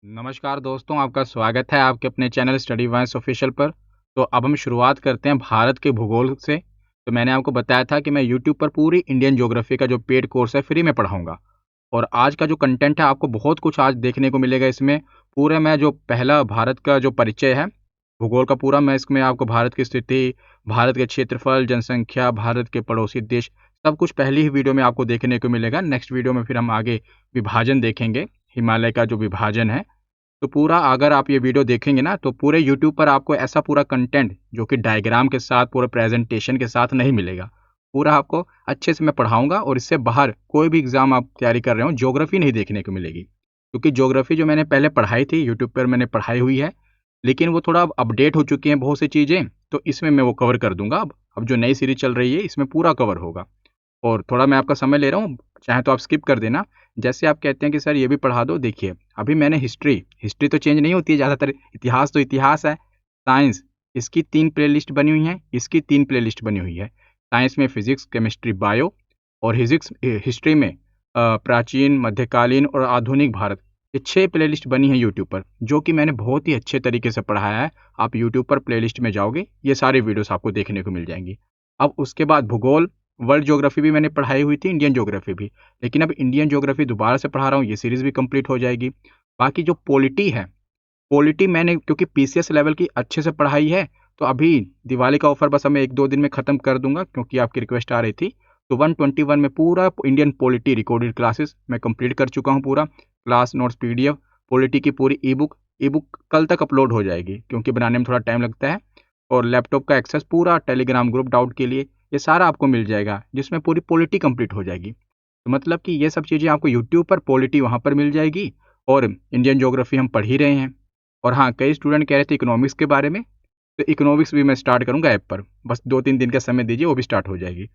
नमस्कार दोस्तों, आपका स्वागत है आपके अपने चैनल स्टडी वाइस ऑफिशियल पर। तो अब हम शुरुआत करते हैं भारत के भूगोल से। तो मैंने आपको बताया था कि मैं यूट्यूब पर पूरी इंडियन ज्योग्राफी का जो पेड कोर्स है फ्री में पढ़ाऊंगा। और आज का जो कंटेंट है आपको बहुत कुछ आज देखने को मिलेगा इसमें। पूरे मैं जो पहला भारत का जो परिचय है भूगोल का पूरा, मैं इसमें आपको भारत की स्थिति, भारत के क्षेत्रफल, जनसंख्या, भारत के पड़ोसी देश, सब कुछ पहली ही वीडियो में आपको देखने को मिलेगा। नेक्स्ट वीडियो में फिर हम आगे विभाजन देखेंगे, हिमालय का जो विभाजन है। तो पूरा अगर आप ये वीडियो देखेंगे ना, तो पूरे यूट्यूब पर आपको ऐसा पूरा कंटेंट जो कि डायग्राम के साथ, पूरे प्रेजेंटेशन के साथ नहीं मिलेगा। पूरा आपको अच्छे से मैं पढ़ाऊंगा और इससे बाहर कोई भी एग्जाम आप तैयारी कर रहे हो, ज्योग्राफी नहीं देखने को मिलेगी। क्योंकि ज्योग्राफी जो मैंने पहले पढ़ाई थी यूट्यूब पर मैंने पढ़ाई हुई है, लेकिन वो थोड़ा अपडेट हो चुकी हैं बहुत सी चीज़ें, तो इसमें मैं वो कवर कर दूंगा। अब जो नई सीरीज चल रही है इसमें पूरा कवर होगा। और थोड़ा मैं आपका समय ले रहा हूँ, चाहे तो आप स्किप कर देना। जैसे आप कहते हैं कि सर ये भी पढ़ा दो, देखिए अभी मैंने हिस्ट्री तो चेंज नहीं होती है ज़्यादातर, इतिहास तो इतिहास है। साइंस, इसकी 3 प्लेलिस्ट बनी हुई हैं, इसकी 3 प्लेलिस्ट बनी हुई है। साइंस में फिजिक्स, केमिस्ट्री, बायो। और हिस्ट्री में प्राचीन, मध्यकालीन और आधुनिक भारत। ये 6 प्लेलिस्ट बनी है यूट्यूब पर, जो कि मैंने बहुत ही अच्छे तरीके से पढ़ाया है। आप यूट्यूब पर प्लेलिस्ट में जाओगे, ये सारी वीडियोस आपको देखने को मिल जाएंगी। अब उसके बाद भूगोल, वर्ल्ड ज्योग्राफी भी मैंने पढ़ाई हुई थी, इंडियन ज्योग्राफी भी। लेकिन अब इंडियन ज्योग्राफी दोबारा से पढ़ा रहा हूँ, ये सीरीज़ भी कंप्लीट हो जाएगी। बाकी जो पॉलिटी है, पॉलिटी मैंने क्योंकि पीसीएस लेवल की अच्छे से पढ़ाई है, तो अभी दिवाली का ऑफर बस हमें 1-2 दिन में ख़त्म कर दूंगा, क्योंकि आपकी रिक्वेस्ट आ रही थी। तो 121 में पूरा इंडियन पॉलिटी रिकॉर्डेड क्लासेस मैं कंप्लीट कर चुका हूँ। पूरा क्लास नोट्स, पीडीएफ, पॉलिटी की पूरी ई बुक कल तक अपलोड हो जाएगी, क्योंकि बनाने में थोड़ा टाइम लगता है। और लैपटॉप का एक्सेस पूरा टेलीग्राम ग्रुप डाउट के लिए, ये सारा आपको मिल जाएगा, जिसमें पूरी पॉलिटी कंप्लीट हो जाएगी। तो मतलब कि ये सब चीज़ें आपको यूट्यूब पर, पॉलिटी वहाँ पर मिल जाएगी। और इंडियन ज्योग्राफी हम पढ़ ही रहे हैं। और हाँ, कई स्टूडेंट कह रहे थे इकोनॉमिक्स के बारे में, तो इकोनॉमिक्स भी मैं स्टार्ट करूँगा ऐप पर। बस 2-3 दिन का समय दीजिए, वो भी स्टार्ट हो जाएगी।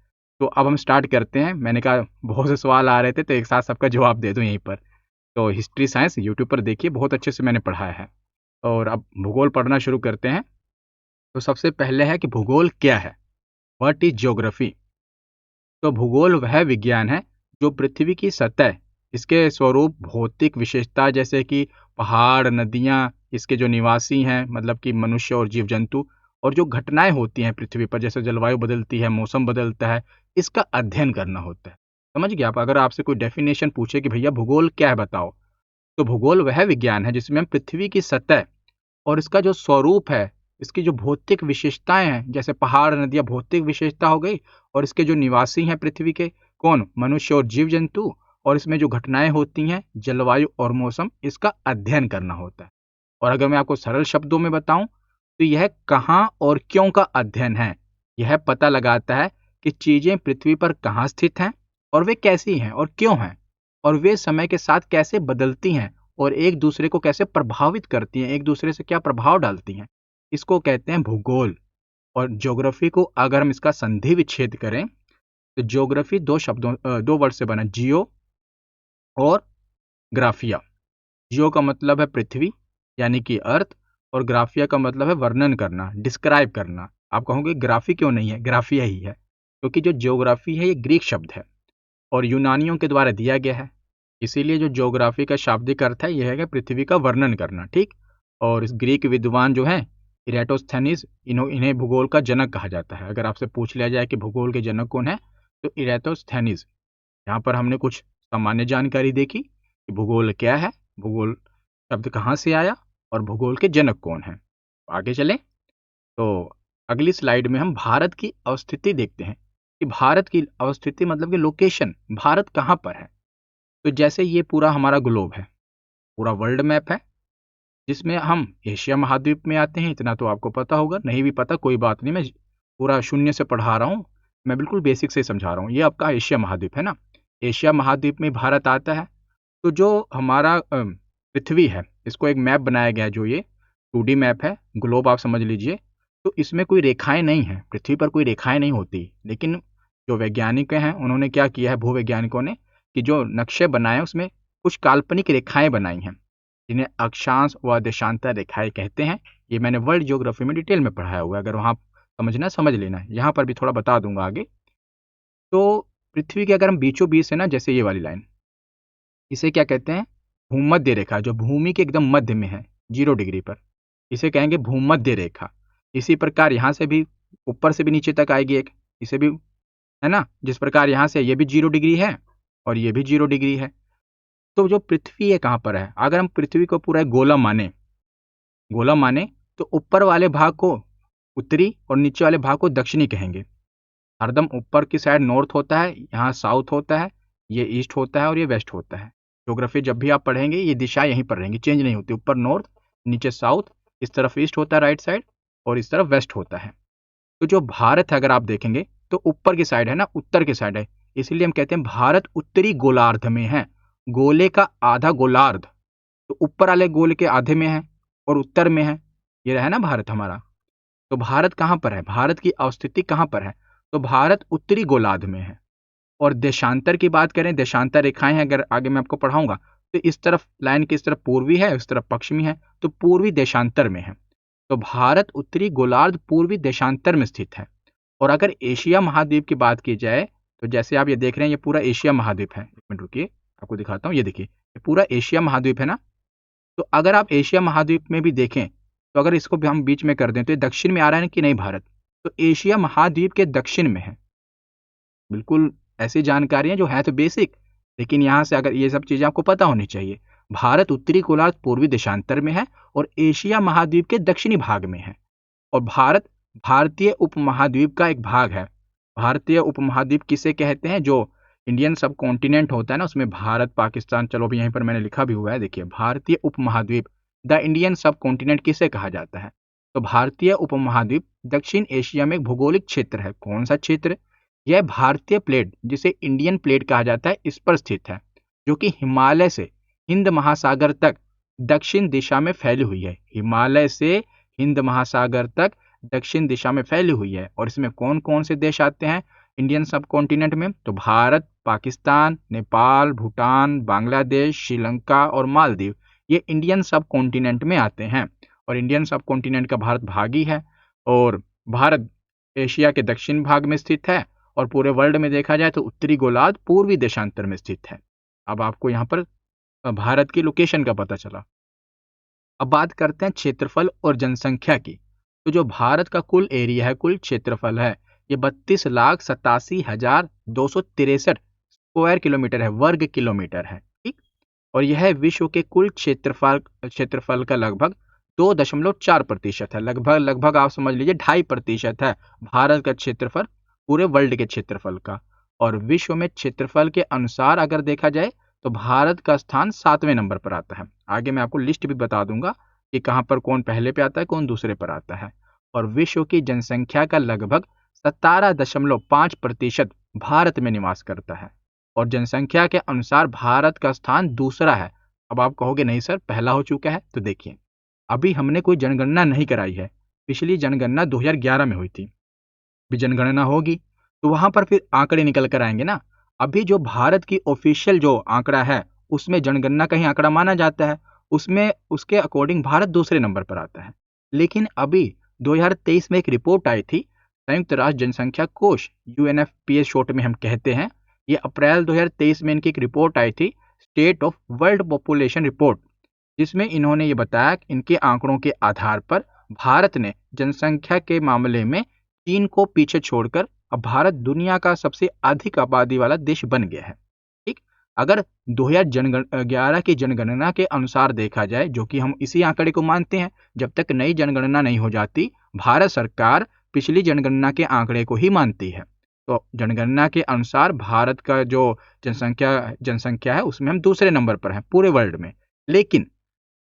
तो अब हम स्टार्ट करते हैं। मैंने कहा बहुत से सवाल आ रहे थे, तो एक साथ सबका जवाब दे दूँ यहीं पर। तो हिस्ट्री साइंस यूट्यूब पर देखिए, बहुत अच्छे से मैंने पढ़ाया है। और अब भूगोल पढ़ना शुरू करते हैं। तो सबसे पहले है कि भूगोल क्या है, व्हाट इज ज्योग्राफी। तो भूगोल वह विज्ञान है जो पृथ्वी की सतह, इसके स्वरूप, भौतिक विशेषता जैसे कि पहाड़, नदियाँ, इसके जो निवासी हैं मतलब कि मनुष्य और जीव जंतु, और जो घटनाएं होती हैं पृथ्वी पर, जैसे जलवायु बदलती है, मौसम बदलता है, इसका अध्ययन करना होता है। समझ गए आप? अगर आपसे कोई डेफिनेशन पूछे कि भैया भूगोल क्या है बताओ, तो भूगोल वह विज्ञान है जिसमें हम पृथ्वी की सतह और इसका जो स्वरूप है, इसकी जो भौतिक विशेषताएं हैं, जैसे पहाड़, नदियाँ भौतिक विशेषता हो गई, और इसके जो निवासी हैं पृथ्वी के, कौन, मनुष्य और जीव जंतु, और इसमें जो घटनाएं होती हैं, जलवायु और मौसम, इसका अध्ययन करना होता है। और अगर मैं आपको सरल शब्दों में बताऊं, तो यह कहाँ और क्यों का अध्ययन है। यह पता लगाता है कि चीजें पृथ्वी पर कहाँ स्थित हैं, और वे कैसी हैं और क्यों हैं, और वे समय के साथ कैसे बदलती हैं, और एक दूसरे को कैसे प्रभावित करती हैं, एक दूसरे से क्या प्रभाव डालती हैं। इसको कहते हैं भूगोल। और ज्योग्राफी को अगर हम इसका संधि विच्छेद करें, तो ज्योग्राफी दो वर्ड से बना, जियो और ग्राफिया। जियो का मतलब है पृथ्वी, यानी कि अर्थ। और ग्राफिया का मतलब है वर्णन करना, डिस्क्राइब करना। आप कहोगे ग्राफी क्यों नहीं है, ग्राफिया ही है, क्योंकि जो ज्योग्राफी है ये ग्रीक शब्द है और यूनानियों के द्वारा दिया गया है। इसीलिए जो ज्योग्राफी का शाब्दिक अर्थ है यह है कि पृथ्वी का वर्णन करना, ठीक। और इस ग्रीक विद्वान जो हैं, इरेटोस्थेनीज, इन्हें भूगोल का जनक कहा जाता है। अगर आपसे पूछ लिया जाए कि भूगोल के जनक कौन है, तो इरेटोस्थेनीज। यहाँ पर हमने कुछ सामान्य जानकारी देखी कि भूगोल क्या है, भूगोल शब्द कहाँ से आया, और भूगोल के जनक कौन हैं। आगे चलें, तो अगली स्लाइड में हम भारत की अवस्थिति देखते हैं कि भारत की अवस्थिति मतलब कि लोकेशन, भारत कहाँ पर है। तो जैसे ये पूरा हमारा ग्लोब है, पूरा वर्ल्ड मैप है, जिसमें हम एशिया महाद्वीप में आते हैं। इतना तो आपको पता होगा, नहीं भी पता कोई बात नहीं, मैं पूरा शून्य से पढ़ा रहा हूँ, मैं बिल्कुल बेसिक से समझा रहा हूँ। ये आपका एशिया महाद्वीप है ना, एशिया महाद्वीप में भारत आता है। तो जो हमारा पृथ्वी है, इसको एक मैप बनाया गया है, जो ये 2D मैप है, ग्लोब आप समझ लीजिए। तो इसमें कोई रेखाएं नहीं हैं, पृथ्वी पर कोई रेखाएं नहीं होती। लेकिन जो वैज्ञानिक हैं उन्होंने क्या किया है, भूवैज्ञानिकों ने, कि जो नक्शे बनाए उसमें कुछ काल्पनिक रेखाएं बनाई हैं, जिन्हें अक्षांश व देशांतर रेखाएं कहते हैं। ये मैंने वर्ल्ड ज्योग्राफी में डिटेल में पढ़ाया हुआ है, अगर वहाँ समझना समझ लेना है, यहाँ पर भी थोड़ा बता दूंगा आगे। तो पृथ्वी के अगर हम बीचों बीच से ना, जैसे ये वाली लाइन, इसे क्या कहते हैं, भूमध्य रेखा जो भूमि के एकदम मध्य में है 0 डिग्री पर, इसे कहेंगे भूमध्य रेखा। इसी प्रकार यहाँ से भी ऊपर से भी नीचे तक आएगी एक, इसे भी, है ना, जिस प्रकार यहाँ से ये भी 0 डिग्री है और ये भी 0 डिग्री है। तो जो पृथ्वी है कहाँ पर है, अगर हम पृथ्वी को पूरा गोला माने तो ऊपर वाले भाग को उत्तरी और नीचे वाले भाग को दक्षिणी कहेंगे। हरदम ऊपर की साइड नॉर्थ होता है, यहाँ साउथ होता है, ये ईस्ट होता है और ये वेस्ट होता है। ज्योग्राफी जब भी आप पढ़ेंगे ये दिशा यहीं पर रहेंगी, चेंज नहीं होती। ऊपर नॉर्थ, नीचे साउथ, इस तरफ ईस्ट होता है राइट साइड और इस तरफ वेस्ट होता है। तो जो भारत है अगर आप देखेंगे तो ऊपर की साइड है ना, उत्तर की साइड है, इसलिए हम कहते हैं भारत उत्तरी गोलार्ध में है। गोले का आधा गोलार्ध, तो ऊपर वाले गोले के आधे में है और उत्तर में है, ये रहा ना भारत हमारा। तो भारत कहाँ पर है, भारत की अवस्थिति कहाँ पर है, तो भारत उत्तरी गोलार्ध में है। और देशांतर की बात करें, देशांतर रेखाएं हैं, अगर आगे मैं आपको पढ़ाऊंगा तो इस तरफ लाइन की इस तरफ पूर्वी है, इस तरफ पश्चिमी है, तो पूर्वी देशांतर में है। तो भारत उत्तरी गोलार्ध पूर्वी देशांतर में स्थित है। और अगर एशिया महाद्वीप की बात की जाए तो जैसे आप ये देख रहे हैं, ये पूरा एशिया महाद्वीप है। एक मिनट रुकिए, आपको दिखाता हूँ। ये देखिए, ये पूरा एशिया महाद्वीप है ना। तो अगर आप एशिया महाद्वीप में भी देखें तो अगर इसको भी हम बीच में कर दें तो ये दक्षिण में आ रहा है कि नहीं भारत, तो एशिया महाद्वीप के दक्षिण में है। बिल्कुल ऐसी जानकारियां जो है तो बेसिक, लेकिन यहाँ से अगर ये सब चीजें आपको पता होनी चाहिए। भारत उत्तरी गोलार्ध पूर्वी देशांतर में है और एशिया महाद्वीप के दक्षिणी भाग में है। और भारत भारतीय उपमहाद्वीप का एक भाग है। भारतीय उपमहाद्वीप किसे कहते हैं, जो इंडियन सब कॉन्टिनेंट होता है ना, उसमें भारत, पाकिस्तान, चलो भी यहीं पर मैंने लिखा भी हुआ है, देखिए भारतीय उपमहाद्वीप, द इंडियन सब कॉन्टिनेंट किसे कहा जाता है। तो भारतीय उपमहाद्वीप दक्षिण एशिया में एक भौगोलिक क्षेत्र है। कौन सा क्षेत्र, यह भारतीय प्लेट जिसे इंडियन प्लेट कहा जाता है इस पर स्थित है, जो कि हिमालय से हिंद महासागर तक दक्षिण दिशा में फैली हुई है। हिमालय से हिंद महासागर तक दक्षिण दिशा में फैली हुई है। और इसमें कौन कौन से देश आते हैं इंडियन सब कॉन्टिनेंट में, तो भारत, पाकिस्तान, नेपाल, भूटान, बांग्लादेश, श्रीलंका और मालदीव, ये इंडियन सब कॉन्टिनेंट में आते हैं। और इंडियन सब कॉन्टिनेंट का भारत भाग ही है। और भारत एशिया के दक्षिण भाग में स्थित है और पूरे वर्ल्ड में देखा जाए तो उत्तरी गोलार्ध पूर्वी देशांतर में स्थित है। अब आपको यहाँ पर भारत की लोकेशन का पता चला। अब बात करते हैं क्षेत्रफल और जनसंख्या की। तो जो भारत का कुल एरिया है, कुल क्षेत्रफल है, ये 32,87,263 स्क्वायर किलोमीटर है, वर्ग किलोमीटर है, ठीक। और यह विश्व के कुल क्षेत्रफल का लगभग 2.4% है। लगभग आप समझ लीजिए 2.5% है भारत का क्षेत्रफल पूरे वर्ल्ड के क्षेत्रफल का। और विश्व में क्षेत्रफल के अनुसार अगर देखा जाए तो भारत का स्थान 7वें नंबर पर आता है। आगे मैं आपको लिस्ट भी बता दूंगा कि कहां पर कौन पहले पे आता है, कौन दूसरे पर आता है। और विश्व की जनसंख्या का लगभग 17.5% भारत में निवास करता है। और जनसंख्या के अनुसार भारत का स्थान दूसरा है। अब आप कहोगे नहीं सर पहला हो चुका है, तो देखिए अभी हमने कोई जनगणना नहीं कराई है। पिछली जनगणना 2011 में हुई थी। भी जनगणना होगी तो वहां पर फिर आंकड़े निकल कर आएंगे ना। अभी जो भारत की ऑफिशियल जो आंकड़ा है उसमें जनगणना का ही आंकड़ा माना जाता है, उसमें उसके अकॉर्डिंग भारत दूसरे नंबर पर आता है। लेकिन अभी 2023 में एक रिपोर्ट आई थी, संयुक्त राष्ट्र जनसंख्या कोष, UNFPA शॉर्ट में हम कहते हैं। ये अप्रैल 2023 में इनकी एक रिपोर्ट आई थी, state of world population report, जिसमें इन्होंने ये बताया कि इनके आंकड़ों के आधार पर भारत ने जनसंख्या के मामले में चीन को पीछे छोड़कर अब भारत दुनिया का सबसे अधिक आबादी वाला देश बन गया है, ठीक। अगर 2011 की जनगणना के अनुसार देखा जाए, जो कि हम इसी आंकड़े को मानते हैं, जब तक नई जनगणना नहीं हो जाती भारत सरकार पिछली जनगणना के आंकड़े को ही मानती है। तो जनगणना के अनुसार भारत का जो जनसंख्या है उसमें हम दूसरे नंबर पर हैं पूरे वर्ल्ड में। लेकिन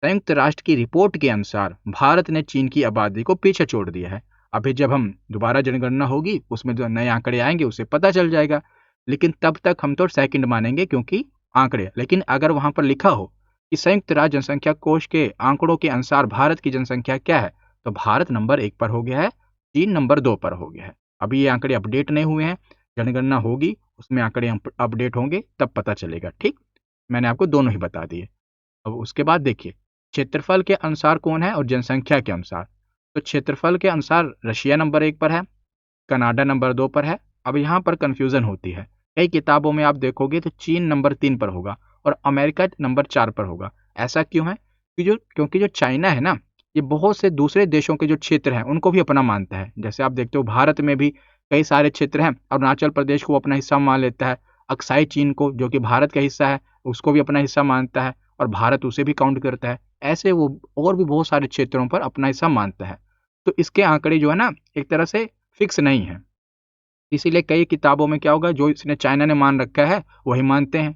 संयुक्त राष्ट्र की रिपोर्ट के अनुसार भारत ने चीन की आबादी को पीछे छोड़ दिया है। अभी जब हम दोबारा जनगणना होगी उसमें जो नए आंकड़े आएंगे उससे पता चल जाएगा। लेकिन तब तक हम तो सेकंड मानेंगे क्योंकि आंकड़े। लेकिन अगर वहां पर लिखा हो कि संयुक्त राष्ट्र जनसंख्या कोष के आंकड़ों के अनुसार भारत की जनसंख्या क्या है, तो भारत नंबर 1 पर हो गया है, चीन नंबर 2 पर हो गया है। अभी ये आंकड़े अपडेट नहीं हुए हैं, जनगणना होगी उसमें आंकड़े अपडेट होंगे तब पता चलेगा, ठीक। मैंने आपको दोनों ही बता दिए। अब उसके बाद देखिए क्षेत्रफल के अनुसार कौन है और जनसंख्या के अनुसार। तो क्षेत्रफल के अनुसार रशिया नंबर 1 पर है, कनाडा नंबर 2 पर है। अब यहाँ पर कंफ्यूजन होती है, कई किताबों में आप देखोगे तो चीन नंबर 3 पर होगा और अमेरिका नंबर 4 पर होगा। ऐसा क्यों है? क्योंकि जो चाइना है ना, ये बहुत से दूसरे देशों के जो क्षेत्र हैं उनको भी अपना मानता है। जैसे आप देखते हो भारत में भी कई सारे क्षेत्र हैं, अरुणाचल प्रदेश को अपना हिस्सा मान लेता है, अक्साई चीन को जो कि भारत का हिस्सा है उसको भी अपना हिस्सा मानता है और भारत उसे भी काउंट करता है। ऐसे वो और भी बहुत सारे क्षेत्रों पर अपना हिस्सा मानता है। तो इसके आंकड़े जो है ना एक तरह से फिक्स नहीं है, इसीलिए कई किताबों में क्या होगा, जो इसने चाइना ने मान रखा है वही मानते हैं,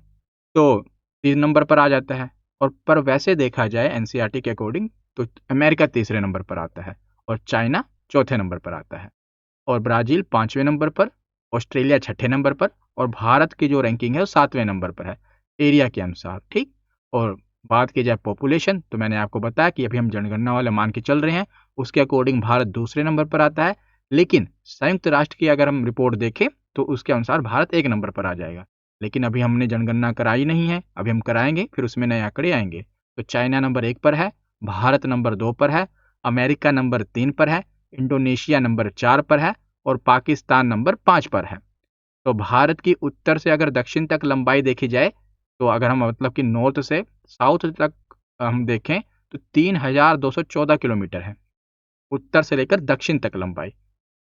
तो 3 नंबर पर आ जाता है। और पर वैसे देखा जाए एनसीईआरटी के अकॉर्डिंग तो अमेरिका तीसरे नंबर पर आता है और चाइना चौथे नंबर पर आता है और ब्राज़ील 5वें नंबर पर, ऑस्ट्रेलिया छठे नंबर पर और भारत की जो रैंकिंग है वो 7वें नंबर पर है एरिया के अनुसार, ठीक। और बात की जाए पॉपुलेशन तो मैंने आपको बताया कि अभी हम जनगणना वाले मान के चल रहे हैं, उसके अकॉर्डिंग भारत दूसरे नंबर पर आता है। लेकिन संयुक्त राष्ट्र की अगर हम रिपोर्ट देखें तो उसके अनुसार भारत 1 नंबर पर आ जाएगा। लेकिन अभी हमने जनगणना कराई नहीं है, अभी हम कराएंगे फिर उसमें नए आंकड़े आएंगे। तो चाइना नंबर 1 पर है, भारत नंबर 2 पर है, अमेरिका नंबर 3 पर है, इंडोनेशिया नंबर 4 पर है और पाकिस्तान नंबर 5 पर है। तो भारत की उत्तर से अगर दक्षिण तक लंबाई देखी जाए तो अगर हम मतलब कि नॉर्थ से साउथ तक हम देखें तो 3214 किलोमीटर है, उत्तर से लेकर दक्षिण तक लंबाई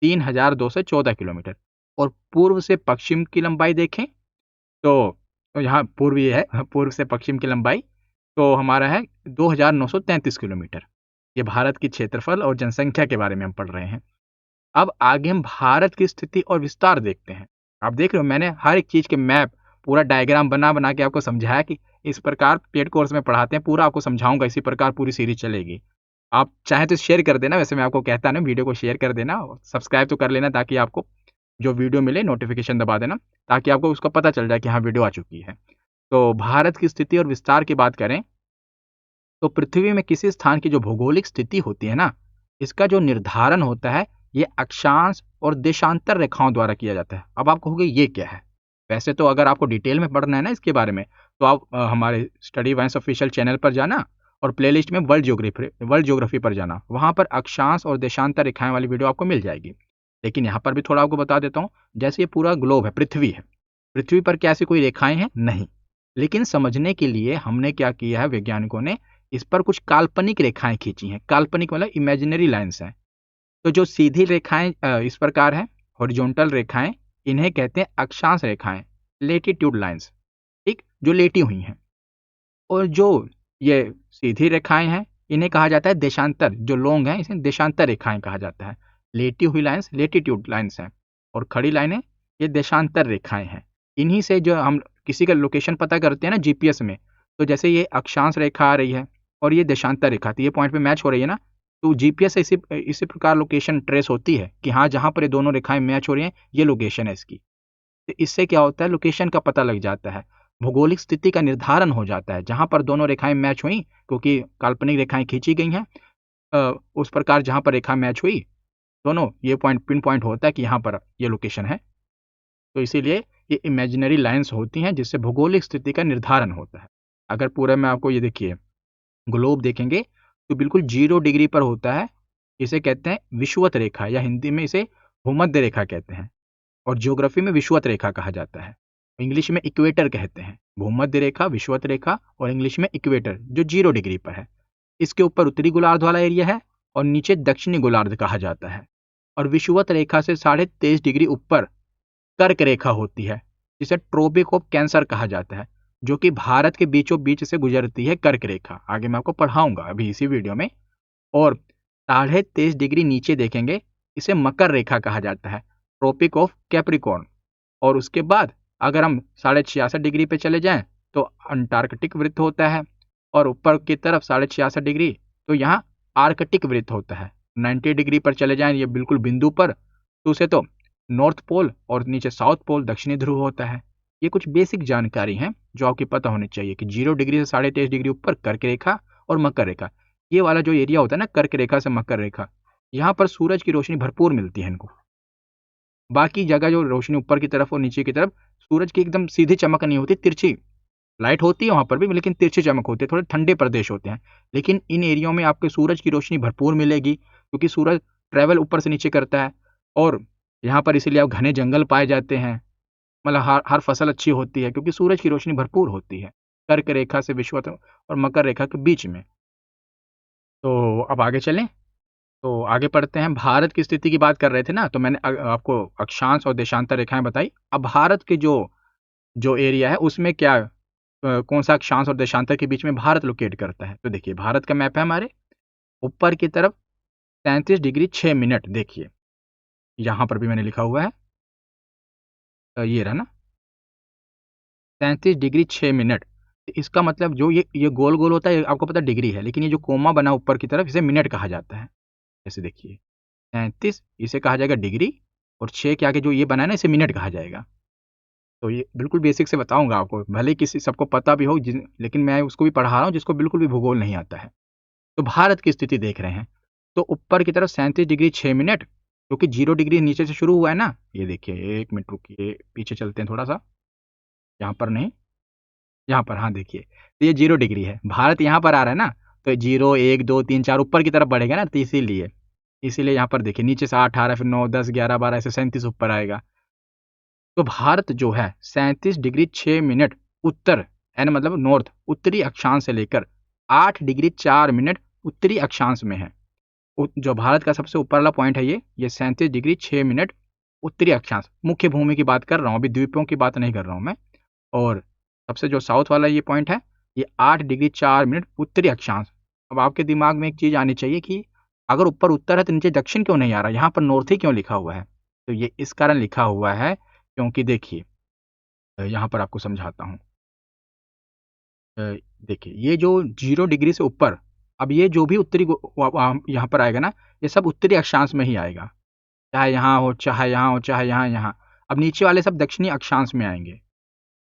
3214 किलोमीटर। और पूर्व से पश्चिम की लंबाई देखें तो यहाँ पूर्व ये है, पूर्व से पश्चिम की लंबाई तो हमारा है 2933 किलोमीटर। ये भारत की क्षेत्रफल और जनसंख्या के बारे में हम पढ़ रहे हैं। अब आगे हम भारत की स्थिति और विस्तार देखते हैं। आप देख रहे हो मैंने हर एक चीज़ के मैप पूरा डायग्राम बना बना के आपको समझाया कि इस प्रकार पेड कोर्स में पढ़ाते हैं, पूरा आपको समझाऊंगा, इसी प्रकार पूरी सीरीज चलेगी। आप चाहे तो शेयर कर देना, वैसे मैं आपको कहता ना वीडियो को शेयर कर देना और सब्सक्राइब तो कर लेना ताकि आपको जो वीडियो मिले नोटिफिकेशन दबा देना ताकि आपको उसका पता चल जाए कि हाँ वीडियो आ चुकी है। तो भारत की स्थिति और विस्तार की बात करें तो पृथ्वी में किसी स्थान की जो भौगोलिक स्थिति होती है ना, इसका जो निर्धारण होता है ये अक्षांश और देशांतर रेखाओं द्वारा किया जाता है। अब आप कहोगे ये क्या है? वैसे तो अगर आपको डिटेल में पढ़ना है ना इसके बारे में तो आप हमारे स्टडी वाइंस ऑफिशियल चैनल पर जाना और प्लेलिस्ट में वर्ल्ड ज्योग्राफी पर जाना, वहाँ पर अक्षांश और देशांतर रेखाएं वाली वीडियो आपको मिल जाएगी। लेकिन यहाँ पर भी थोड़ा आपको बता देता हूँ, जैसे ये पूरा ग्लोब है, पृथ्वी है, पृथ्वी पर क्या ऐसी कोई रेखाएं हैं? नहीं। लेकिन समझने के लिए हमने क्या किया है, वैज्ञानिकों ने इस पर कुछ काल्पनिक रेखाएं खींची हैं। काल्पनिक मतलब इमेजिनरी लाइन्स हैं। तो जो सीधी रेखाएं इस प्रकार हैं, हॉरिजॉन्टल रेखाएं, इन्हें कहते हैं अक्षांश रेखाएं, लेटीट्यूड लाइन्स, ठीक, जो लेटी हुई हैं। और जो ये सीधी रेखाएं हैं इन्हें कहा जाता है देशांतर, जो लॉन्ग हैं इसे देशांतर रेखाएं कहा जाता है। लेटी हुई लाइन्स लेटीट्यूड लाइन्स हैं और खड़ी लाइनें ये देशांतर रेखाएं हैं। इन्हीं से जो हम किसी का लोकेशन पता करते हैं ना जीपीएस में, तो जैसे ये अक्षांश रेखा आ रही है और ये देशांतर रेखा, तो ये पॉइंट पे मैच हो रही है ना, तो जीपीएस से इसी प्रकार लोकेशन ट्रेस होती है कि हाँ जहाँ पर ये दोनों रेखाएं मैच हो रही हैं ये लोकेशन है इसकी। तो इससे क्या होता है, लोकेशन का पता लग जाता है, भौगोलिक स्थिति का निर्धारण हो जाता है। जहाँ पर दोनों रेखाएं मैच हुई क्योंकि काल्पनिक रेखाएं खींची गई हैं, उस प्रकार जहाँ पर रेखा मैच हुई दोनों, ये पॉइंट पिन पॉइंट होता है कि यहाँ पर ये लोकेशन है। तो इसीलिए ये इमेजिनरी लाइन्स होती हैं जिससे भौगोलिक स्थिति का निर्धारण होता है। अगर पूरे में आपको ये देखिए ग्लोब देखेंगे तो बिल्कुल 0 डिग्री पर होता है, इसे कहते हैं विषुवत रेखा या हिंदी में इसे भूमध्य रेखा कहते हैं और ज्योग्राफी में विषुवत रेखा कहा जाता है। इंग्लिश में इक्वेटर कहते हैं, भूमध्य रेखा, विषुवत रेखा और इंग्लिश में इक्वेटर जो 0 डिग्री पर है। इसके ऊपर उत्तरी गोलार्ध वाला एरिया है और नीचे दक्षिणी गोलार्ध कहा जाता है। और विषुवत रेखा से 23.5 डिग्री ऊपर कर्क रेखा होती है जिसे ट्रोपिक ऑफ कैंसर कहा जाता है, जो कि भारत के बीचों बीच से गुजरती है कर्क रेखा। आगे मैं आपको पढ़ाऊंगा अभी इसी वीडियो में। और 23.5 डिग्री नीचे देखेंगे, इसे मकर रेखा कहा जाता है, ट्रोपिक ऑफ कैप्रिकॉर्न। और उसके बाद अगर हम 66.5 डिग्री पे चले जाएं तो अंटार्कटिक वृत्त होता है और ऊपर की तरफ 66.5 डिग्री तो यहाँ आर्कटिक वृत्त होता है। 90 डिग्री पर चले जाएं ये बिल्कुल बिंदु पर तो उसे तो नॉर्थ पोल और नीचे साउथ पोल दक्षिणी ध्रुव होता है। ये कुछ बेसिक जानकारी हैं जो आपकी पता होनी चाहिए कि 0 डिग्री से 23.5 डिग्री ऊपर कर्क रेखा और मकर रेखा, ये वाला जो एरिया होता है ना कर्क रेखा से मकर रेखा, यहाँ पर सूरज की रोशनी भरपूर मिलती है इनको। बाकी जगह जो रोशनी ऊपर की तरफ और नीचे की तरफ सूरज की एकदम सीधी चमक नहीं होती, तिरछी लाइट होती है वहाँ पर भी लेकिन तिरछी चमक होती है, थोड़े ठंडे प्रदेश होते हैं। लेकिन इन एरियो में आपके सूरज की रोशनी भरपूर मिलेगी क्योंकि सूरज ट्रैवल ऊपर से नीचे करता है और यहाँ पर इसीलिए आप घने जंगल पाए जाते हैं, मतलब हर फसल अच्छी होती है क्योंकि सूरज की रोशनी भरपूर होती है। कर्क रेखा से विषुवत और मकर रेखा के बीच में। तो अब आगे चलें, तो आगे पढ़ते हैं। भारत की स्थिति की बात कर रहे थे ना, तो मैंने आपको अक्षांश और देशांतर रेखाएं बताई। अब भारत के जो जो एरिया है उसमें क्या कौन सा अक्षांश और देशांतर के बीच में भारत लोकेट करता है। तो देखिए भारत का मैप है हमारे ऊपर की तरफ 37 डिग्री 6 मिनट। देखिए यहाँ पर भी मैंने लिखा हुआ है, ये रहा ना 37 डिग्री 6 मिनट। इसका मतलब जो ये गोल गोल होता है आपको पता डिग्री है, लेकिन ये जो कोमा बना ऊपर की तरफ इसे मिनट कहा जाता है। जैसे देखिए 37 इसे कहा जाएगा डिग्री, और 6 के आगे जो ये बना है ना इसे मिनट कहा जाएगा। तो ये बिल्कुल बेसिक से बताऊंगा आपको, भले किसी सबको पता भी हो लेकिन मैं उसको भी पढ़ा रहा हूँ जिसको बिल्कुल भी भूगोल नहीं आता है। तो भारत की स्थिति देख रहे हैं, तो ऊपर की तरफ 37 डिग्री 6 मिनट, क्योंकि 0 डिग्री नीचे से शुरू हुआ है ना। ये देखिए 1 मिनट रुकिए, पीछे चलते हैं थोड़ा सा, यहाँ पर नहीं, यहाँ पर, हाँ देखिए, तो ये 0 डिग्री है, भारत यहाँ पर आ रहा है ना, तो 0 1 2 3 4 ऊपर की तरफ बढ़ेगा ना, तो इसीलिए इसीलिए यहाँ पर देखिए नीचे से 8 आ रहा है, फिर 9 10 11 12 ऐसे 37 ऊपर आएगा। तो भारत जो है 37 डिग्री 6 मिनट उत्तर, यानी मतलब नॉर्थ उत्तरी अक्षांश से लेकर 8 डिग्री 4 मिनट उत्तरी अक्षांश में है। जो भारत का सबसे ऊपर वाला पॉइंट है ये 37 डिग्री 6 मिनट उत्तरी अक्षांश, मुख्य भूमि की बात कर रहा हूँ, अभी द्वीपों की बात नहीं कर रहा हूँ मैं। और सबसे जो साउथ वाला ये पॉइंट है ये 8 डिग्री 4 मिनट उत्तरी अक्षांश। अब आपके दिमाग में एक चीज आनी चाहिए कि अगर ऊपर उत्तर है तो नीचे दक्षिण क्यों नहीं आ रहा, यहाँ पर नॉर्थ ही क्यों लिखा हुआ है। तो ये इस कारण लिखा हुआ है क्योंकि देखिए यहाँ पर आपको समझाता हूँ। देखिए ये जो 0 डिग्री से ऊपर, अब ये जो भी उत्तरी यहाँ पर आएगा ना, ये सब उत्तरी अक्षांश में ही आएगा, चाहे यहाँ हो चाहे यहाँ हो चाहे यहाँ। अब नीचे वाले सब दक्षिणी अक्षांश में आएंगे,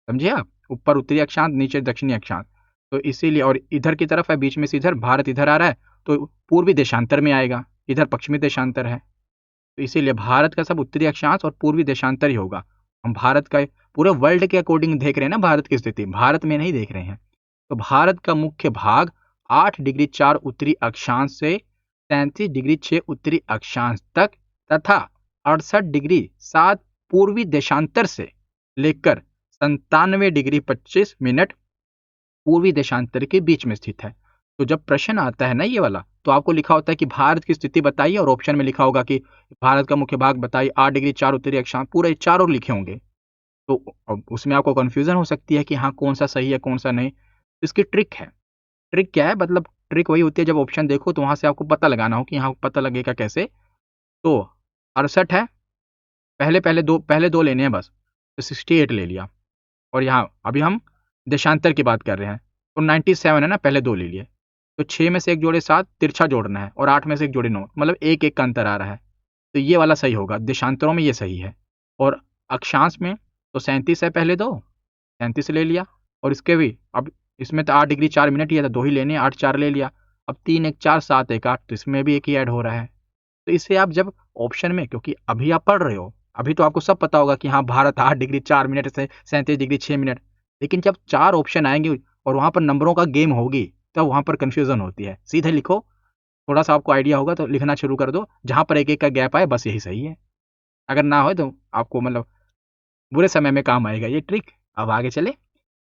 समझे आप, ऊपर उत्तरी अक्षांश नीचे दक्षिणी अक्षांश। तो इसीलिए, और इधर की तरफ है बीच में से, इधर भारत इधर आ रहा है तो पूर्वी देशांतर में आएगा, इधर पश्चिमी देशांतर है। तो इसीलिए भारत का सब उत्तरी अक्षांश और पूर्वी देशांतर ही होगा। हम भारत का पूरे वर्ल्ड के अकॉर्डिंग देख रहे हैं ना, भारत की स्थिति भारत में नहीं देख रहे हैं। तो भारत का मुख्य भाग 8 डिग्री 4 उत्तरी अक्षांश से 37 डिग्री 6 उत्तरी अक्षांश तक तथा 68 डिग्री 7 पूर्वी देशांतर से लेकर 97 डिग्री 25 मिनट पूर्वी देशांतर के बीच में स्थित है। तो जब प्रश्न आता है ना ये वाला, तो आपको लिखा होता है कि भारत की स्थिति बताइए, और ऑप्शन में लिखा होगा कि भारत का मुख्य भाग बताइए 8 डिग्री 4 उत्तरी अक्षांश, पूरे चारों लिखे होंगे। तो अब उसमें आपको कंफ्यूजन हो सकती है कि हाँ कौन सा सही है कौन सा नहीं। इसकी ट्रिक है। ट्रिक क्या है, मतलब ट्रिक वही होती है जब ऑप्शन देखो तो वहां से आपको पता लगाना हो कि यहाँ पता लगेगा कैसे। तो 68 है, पहले दो लेने हैं बस, तो 68 ले लिया। और यहाँ अभी हम देशांतर की बात कर रहे हैं, तो 97 है ना, पहले दो ले लिए। तो 6 में से एक जोड़े 7 तिरछा जोड़ना है, और 8 में से एक जोड़े 9, मतलब एक एक का अंतर आ रहा है। तो ये वाला सही होगा, देशांतरों में ये सही है। और अक्षांश में तो 37 है, पहले दो 37 ले लिया। और इसके भी अब इसमें तो 8 डिग्री 4 मिनट ही है, तो दो ही लेने, 8 4 ले लिया। अब 3 1 4 7 1 8, तो इसमें भी एक ही ऐड हो रहा है। तो इससे आप जब ऑप्शन में, क्योंकि अभी आप पढ़ रहे हो, अभी तो आपको सब पता होगा कि हाँ भारत 8 डिग्री 4 मिनट से 37 डिग्री 6 मिनट, लेकिन जब 4 ऑप्शन आएंगे और वहां पर नंबरों का गेम होगी तब वहां पर कंफ्यूजन होती है। सीधे लिखो, थोड़ा सा आपको आइडिया होगा तो लिखना शुरू कर दो, जहां पर एक एक का गैप आए बस यही सही है। अगर ना हो तो आपको मतलब बुरे समय में काम आएगा ये ट्रिक। अब आगे चले,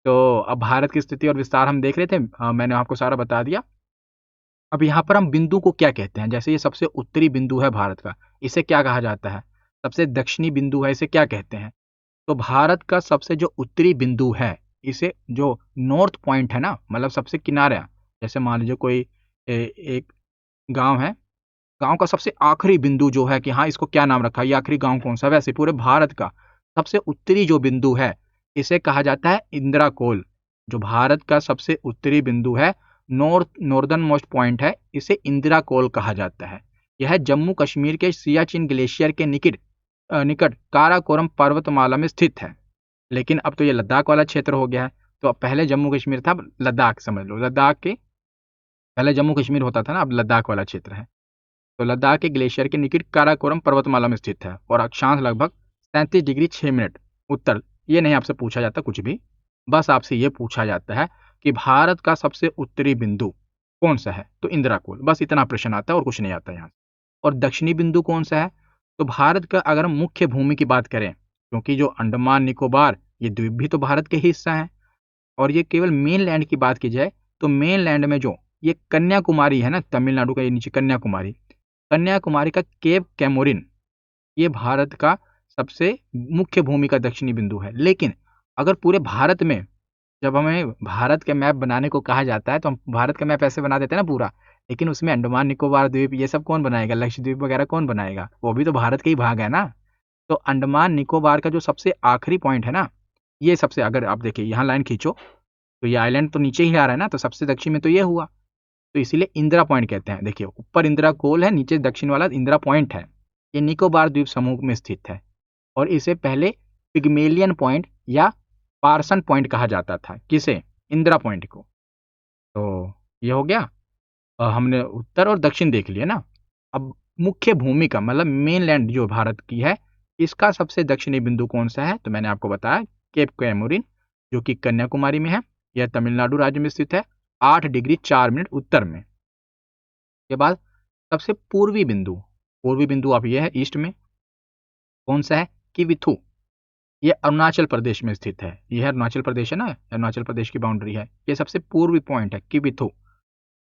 तो अब भारत की स्थिति और विस्तार हम देख रहे थे, मैंने आपको सारा बता दिया। अब यहाँ पर हम बिंदु को क्या कहते हैं, जैसे ये सबसे उत्तरी बिंदु है भारत का, इसे क्या कहा जाता है, सबसे दक्षिणी बिंदु है इसे क्या कहते हैं। तो भारत का सबसे जो उत्तरी बिंदु है, इसे जो नॉर्थ पॉइंट है ना, मतलब सबसे किनारा, जैसे मान लीजिए कोई एक गांव है, गांव का सबसे आखिरी बिंदु जो है कि हाँ इसको क्या नाम रखा है, ये आखिरी गांव कौन सा, वैसे पूरे भारत का सबसे उत्तरी जो बिंदु है इसे कहा जाता है इंदिरा कोल। जो भारत का सबसे उत्तरी बिंदु है, नॉर्दर्न मोस्ट पॉइंट है, इसे इंदिरा कोल कहा जाता है। यह जम्मू कश्मीर के सियाचिन ग्लेशियर के निकट काराकोरम पर्वतमाला में स्थित है। लेकिन अब तो ये लद्दाख वाला क्षेत्र हो गया है, तो अब पहले जम्मू कश्मीर था, लद्दाख समझ लो, लद्दाख के पहले जम्मू कश्मीर होता था ना, अब लद्दाख वाला क्षेत्र है। तो लद्दाख के ग्लेशियर के निकट काराकोरम पर्वतमाला में स्थित है, और अक्षांश लगभग 37 डिग्री 6 मिनट उत्तर। ये नहीं आपसे पूछा जाता कुछ भी, बस आपसे ये पूछा जाता है कि भारत का सबसे उत्तरी बिंदु कौन सा है, तो इंदिरा कोल, बस इतना प्रश्न आता है और कुछ नहीं आता यहाँ। और दक्षिणी बिंदु कौन सा है, तो भारत का अगर हम मुख्य भूमि की बात करें, क्योंकि जो अंडमान निकोबार ये द्वीप भी तो भारत के ही हिस्सा है, और ये केवल मेन लैंड की बात की जाए तो मेन लैंड में जो ये कन्याकुमारी है ना, तमिलनाडु का ये नीचे कन्याकुमारी, कन्याकुमारी का केप कैमोरिन, ये भारत का सबसे मुख्य भूमि का दक्षिणी बिंदु है। लेकिन अगर पूरे भारत में जब हमें भारत के मैप बनाने को कहा जाता है तो हम भारत का मैप ऐसे बना देते हैं ना पूरा, लेकिन उसमें अंडमान निकोबार द्वीप ये सब कौन बनाएगा, लक्षद्वीप वगैरह कौन बनाएगा, वो भी तो भारत के ही भाग है ना। तो अंडमान निकोबार का जो सबसे आखिरी पॉइंट है ना, ये सबसे, अगर आप देखिए यहाँ लाइन खींचो तो ये आइलैंड तो नीचे ही आ रहा है ना, तो सबसे दक्षिण में तो ये हुआ, तो इसीलिए इंदिरा पॉइंट कहते हैं। देखिए ऊपर इंदिरा कोल है, नीचे दक्षिण वाला इंदिरा पॉइंट है। ये निकोबार द्वीप समूह में स्थित है और इसे पहले पिग्मेलियन पॉइंट या पार्सन पॉइंट कहा जाता था। किसे? इंदिरा पॉइंट को। तो ये हो गया, हमने उत्तर और दक्षिण देख लिया ना। अब मुख्य भूमि का मतलब मेन लैंड जो भारत की है, इसका सबसे दक्षिणी बिंदु कौन सा है? तो मैंने आपको बताया केप कैमोरिन, जो कि कन्याकुमारी में है। यह तमिलनाडु राज्य में स्थित है, 8 डिग्री 4 मिनट उत्तर में। के बाद सबसे पूर्वी बिंदु आप ये है ईस्ट में, कौन सा है? किविथु। ये अरुणाचल प्रदेश में स्थित है। यह अरुणाचल प्रदेश है ना, अरुणाचल प्रदेश की बाउंड्री है। ये सबसे पूर्वी पॉइंट है किविथु।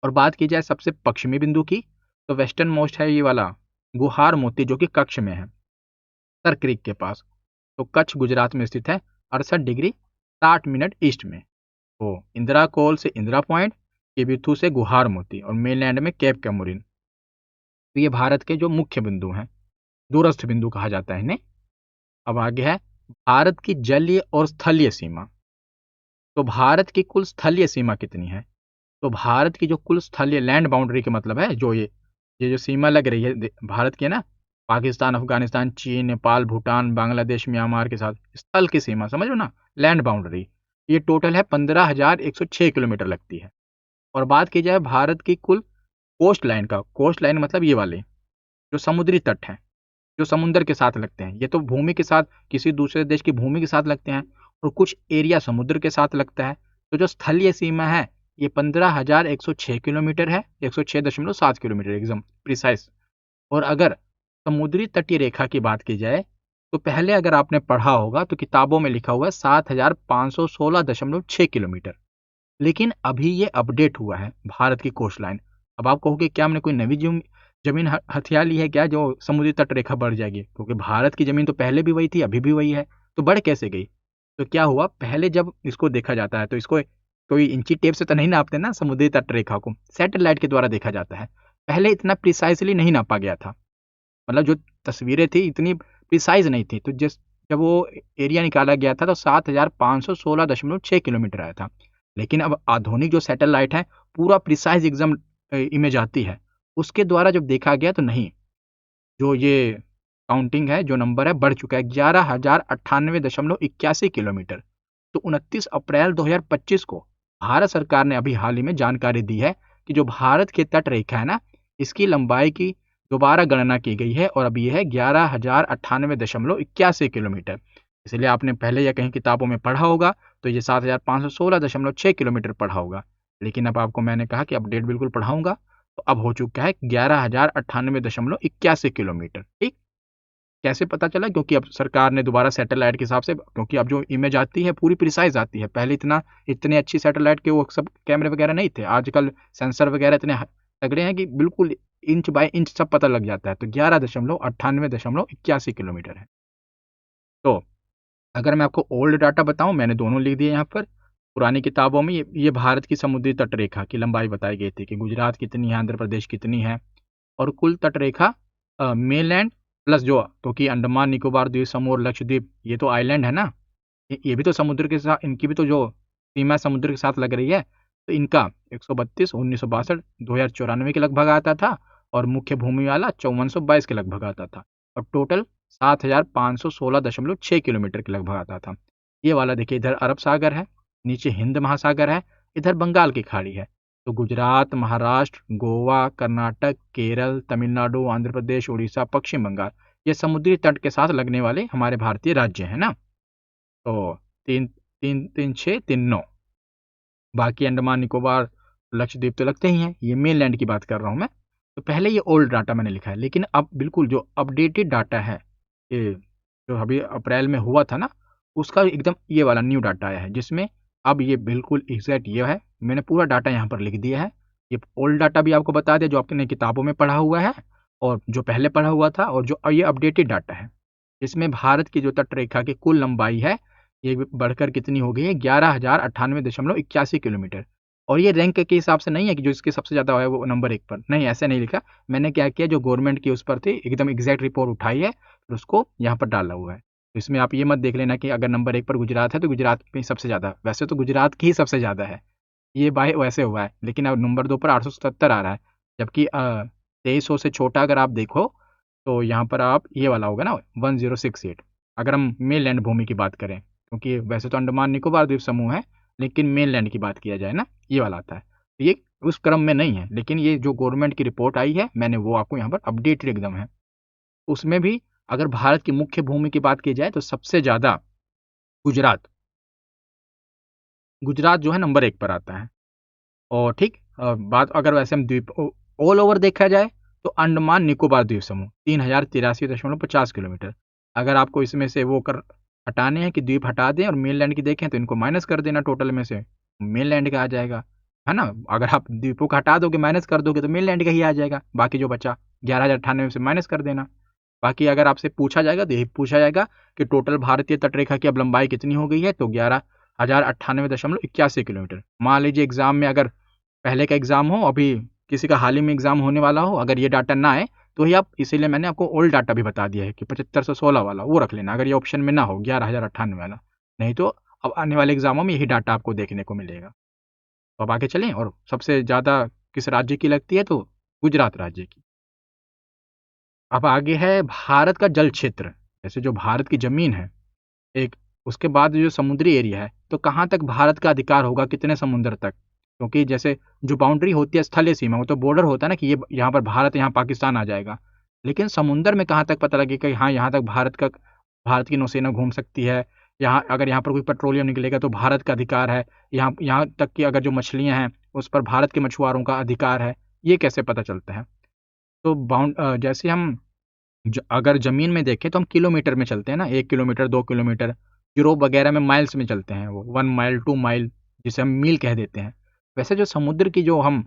और बात की जाए सबसे पश्चिमी बिंदु की, तो वेस्टर्न मोस्ट है ये वाला गुहार मोती, जो कि कच्छ में है, सर क्रीक के पास। तो कच्छ गुजरात में स्थित है, 68 डिग्री 60 मिनट ईस्ट में। तो इंदिरा कोल से इंदिरा पॉइंट, किबिथु से गुहार मोती और मेनलैंड में केप कैमोरिन। तो ये भारत के जो मुख्य बिंदु हैं, दूरस्थ बिंदु कहा जाता है इन्हें। अब आगे है भारत की जलीय और स्थलीय सीमा। तो भारत की कुल स्थलीय सीमा कितनी है? तो भारत की जो कुल स्थलीय लैंड बाउंड्री के मतलब है, जो ये जो सीमा लग रही है भारत की है ना, पाकिस्तान, अफगानिस्तान, चीन, नेपाल, भूटान, बांग्लादेश, म्यांमार के साथ स्थल की सीमा, समझो ना, लैंड बाउंड्री, ये टोटल है 15,106 किलोमीटर लगती है। और बात की जाए भारत की कुल कोस्ट लाइन का, कोस्ट लाइन मतलब ये वाले जो समुद्री तट हैं, जो समुद्र के साथ लगते हैं, ये तो भूमि के साथ, किसी दूसरे देश की भूमि के साथ लगते हैं, और कुछ एरिया समुद्र के साथ लगता है। तो जो स्थलीय सीमा है ये 15,106 किलोमीटर है, 106.7 किलोमीटर एकदम प्रिसाइज। और अगर समुद्री तटीय रेखा की बात की जाए तो पहले अगर आपने पढ़ा होगा तो किताबों में लिखा हुआ है 7,516.6 किलोमीटर, लेकिन अभी ये अपडेट हुआ है भारत की कोस्ट लाइन। अब आप कहोगे क्या हमने कोई नवी जमीन हथिया ली है क्या जो समुद्री तट रेखा बढ़ जाएगी? क्योंकि भारत की जमीन तो पहले भी वही थी, अभी भी वही है, तो बढ़ कैसे गई? तो क्या हुआ, पहले जब इसको देखा जाता है तो इसको कोई इंची टेप से तो नहीं नापते ना, समुद्री तट रेखा को सैटेलाइट के द्वारा देखा जाता है। पहले इतना प्रिसाइजली नहीं नापा गया था, मतलब जो तस्वीरें थी इतनी प्रिसाइज नहीं थी। तो जब वो एरिया निकाला गया था तो 7,516.6 किलोमीटर आया था। लेकिन अब आधुनिक जो सैटेलाइट है पूरा प्रिसाइज एग्जाम इमेज आती है, उसके द्वारा जब देखा गया तो नहीं, जो ये काउंटिंग है, जो नंबर है बढ़ चुका है 11,098.81 किलोमीटर। तो 29 अप्रैल 2025 को भारत सरकार ने अभी हाल ही में जानकारी दी है कि जो भारत की तट रेखा है ना, इसकी लंबाई की दोबारा गणना की गई है और अब ये है 11,098.81 किलोमीटर। इसलिए आपने पहले या कहीं किताबों में पढ़ा होगा तो ये 7,516.6 किलोमीटर पढ़ा होगा, लेकिन अब आपको मैंने कहा कि अपडेट बिल्कुल पढ़ाऊंगा, तो अब हो चुका है 11,098.81 किलोमीटर। ठीक, कैसे पता चला? क्योंकि अब सरकार ने दोबारा सैटेलाइट के हिसाब से, क्योंकि अब जो इमेज आती है पूरी प्रिसाइज आती है, पहले इतने अच्छी सैटेलाइट के वो सब कैमरे वगैरह नहीं थे, आजकल सेंसर वगैरह इतने तगड़े हैं कि बिल्कुल इंच बाय इंच सब पता लग जाता है। तो 11,98.81 किलोमीटर है। तो अगर मैं आपको ओल्ड डाटा बताऊं, मैंने दोनों लिख दिए यहाँ पर। पुरानी किताबों में ये भारत की समुद्री तट रेखा की लंबाई बताई गई थी कि गुजरात कितनी है, आंध्र प्रदेश कितनी है, और कुल तट रेखा मेनलैंड प्लस जो, क्योंकि अंडमान निकोबार द्वीप समूह और लक्षद्वीप ये तो आइलैंड है ना, ये भी तो समुद्र के साथ, इनकी भी तो जो सीमा समुद्र के साथ लग रही है, तो इनका 132 1962 2094 के लगभग आता था, और मुख्य भूमि वाला 5422 के लगभग आता था, और टोटल 7,516.6 किलोमीटर के लगभग आता था। ये वाला देखिए, इधर अरब सागर है, नीचे हिंद महासागर है, इधर बंगाल की खाड़ी है। तो गुजरात, महाराष्ट्र, गोवा, कर्नाटक, केरल, तमिलनाडु, आंध्र प्रदेश, उड़ीसा, पश्चिम बंगाल, ये समुद्री तट के साथ लगने वाले हमारे भारतीय राज्य हैं ना। तो 3 3 3 6 3 9, बाकी अंडमान निकोबार लक्षद्वीप तो लगते ही हैं। ये मेनलैंड की बात कर रहा हूँ मैं। तो पहले ये ओल्ड डाटा मैंने लिखा है, लेकिन अब बिल्कुल जो अपडेटेड डाटा है, ये जो अभी अप्रैल में हुआ था ना, उसका एकदम ये वाला न्यू डाटा आया है, जिसमें अब ये बिल्कुल एग्जैक्ट ये है, मैंने पूरा डाटा यहाँ पर लिख दिया है। ये ओल्ड डाटा भी आपको बता दिया जो आपने किताबों में पढ़ा हुआ है और जो पहले पढ़ा हुआ था, और जो ये अपडेटेड डाटा है। इसमें भारत की जो तटरेखा की कुल लंबाई है ये बढ़कर कितनी हो गई है, 11,098.81 किलोमीटर। और ये रैंक के हिसाब से नहीं है कि जो इसके सबसे ज़्यादा है वो नंबर 1 पर, नहीं ऐसे नहीं लिखा। मैंने क्या किया, जो गवर्नमेंट की उस पर थी एकदम एग्जैक्ट रिपोर्ट उठाई है, फिर उसको यहाँ पर डाला हुआ है। तो इसमें आप ये मत देख लेना कि अगर नंबर 1 पर गुजरात है तो गुजरात में सबसे ज़्यादा, वैसे तो गुजरात की ही सबसे ज़्यादा है, ये बाय वैसे हुआ है, लेकिन अब नंबर 2 पर 877 आ रहा है। जबकि 2300 से छोटा अगर आप देखो तो यहाँ पर आप ये वाला होगा ना 1068, अगर हम मेन लैंड भूमि की बात करें, क्योंकि वैसे तो अंडमान निकोबार द्वीप समूह है, लेकिन मेन लैंड की बात किया जाए ना, ये वाला आता है। तो ये उस क्रम में नहीं है, लेकिन ये जो गवर्नमेंट की रिपोर्ट आई है मैंने वो आपको यहाँ पर अपडेटेड एकदम है। उसमें भी अगर भारत की मुख्य भूमि की बात की जाए तो सबसे ज़्यादा गुजरात गुजरात जो है नंबर 1 पर आता है। और ठीक बात अगर वैसे हम द्वीप ऑल ओवर देखा जाए तो अंडमान निकोबार द्वीप समूह 3083.50 किलोमीटर। अगर आपको इसमें से वो कर हटाने हैं कि द्वीप हटा दें और मेनलैंड की देखें तो इनको माइनस कर देना टोटल में से, मेनलैंड का आ जाएगा, है ना। अगर आप द्वीपों को हटा दोगे माइनस कर दोगे तो मेनलैंड का ही आ जाएगा, बाकी जो बचा 11,098 से माइनस कर देना। बाकी अगर आपसे पूछा जाएगा तो यही पूछा जाएगा कि टोटल भारतीय तटरेखा की अब लंबाई कितनी हो गई है, तो 11,098.81 किलोमीटर। मान लीजिए एग्जाम में अगर पहले का एग्जाम हो, अभी किसी का हाल ही में एग्जाम होने वाला हो, अगर ये डाटा ना आए तो ही आप, इसीलिए मैंने आपको ओल्ड डाटा भी बता दिया है कि 7516 वाला वो रख लेना, अगर ये ऑप्शन में ना हो 11,098 वाला। नहीं तो अब आने वाले एग्जामों में यही डाटा आपको देखने को मिलेगा। तो अब आगे चलें, और सबसे ज़्यादा किस राज्य की लगती है, तो गुजरात राज्य की। अब आगे है भारत का जल क्षेत्र, जैसे जो भारत की जमीन है एक, उसके बाद जो समुद्री एरिया है, तो कहाँ तक भारत का अधिकार होगा, कितने समुद्र तक। क्योंकि जैसे जो बाउंड्री होती है स्थलीय सीमा, वो तो बॉर्डर होता है ना कि ये यहाँ पर भारत, यहाँ पाकिस्तान आ जाएगा। लेकिन समुद्र में कहाँ तक पता लगेगा कि हाँ यहाँ तक भारत की नौसेना घूम सकती है, यहाँ अगर यहाँ पर कोई पेट्रोलियम निकलेगा तो भारत का अधिकार है, यहाँ यहाँ तक कि अगर जो मछलियाँ हैं उस पर भारत के मछुआरों का अधिकार है, ये कैसे पता चलता है। तो जैसे हम अगर ज़मीन में देखें तो हम किलोमीटर में चलते हैं ना, 1 किलोमीटर 2 किलोमीटर, यूरोप वगैरह में माइल्स में चलते हैं, वो 1 माइल 2 माइल जिसे हम मील कह देते हैं। वैसे जो समुद्र की जो हम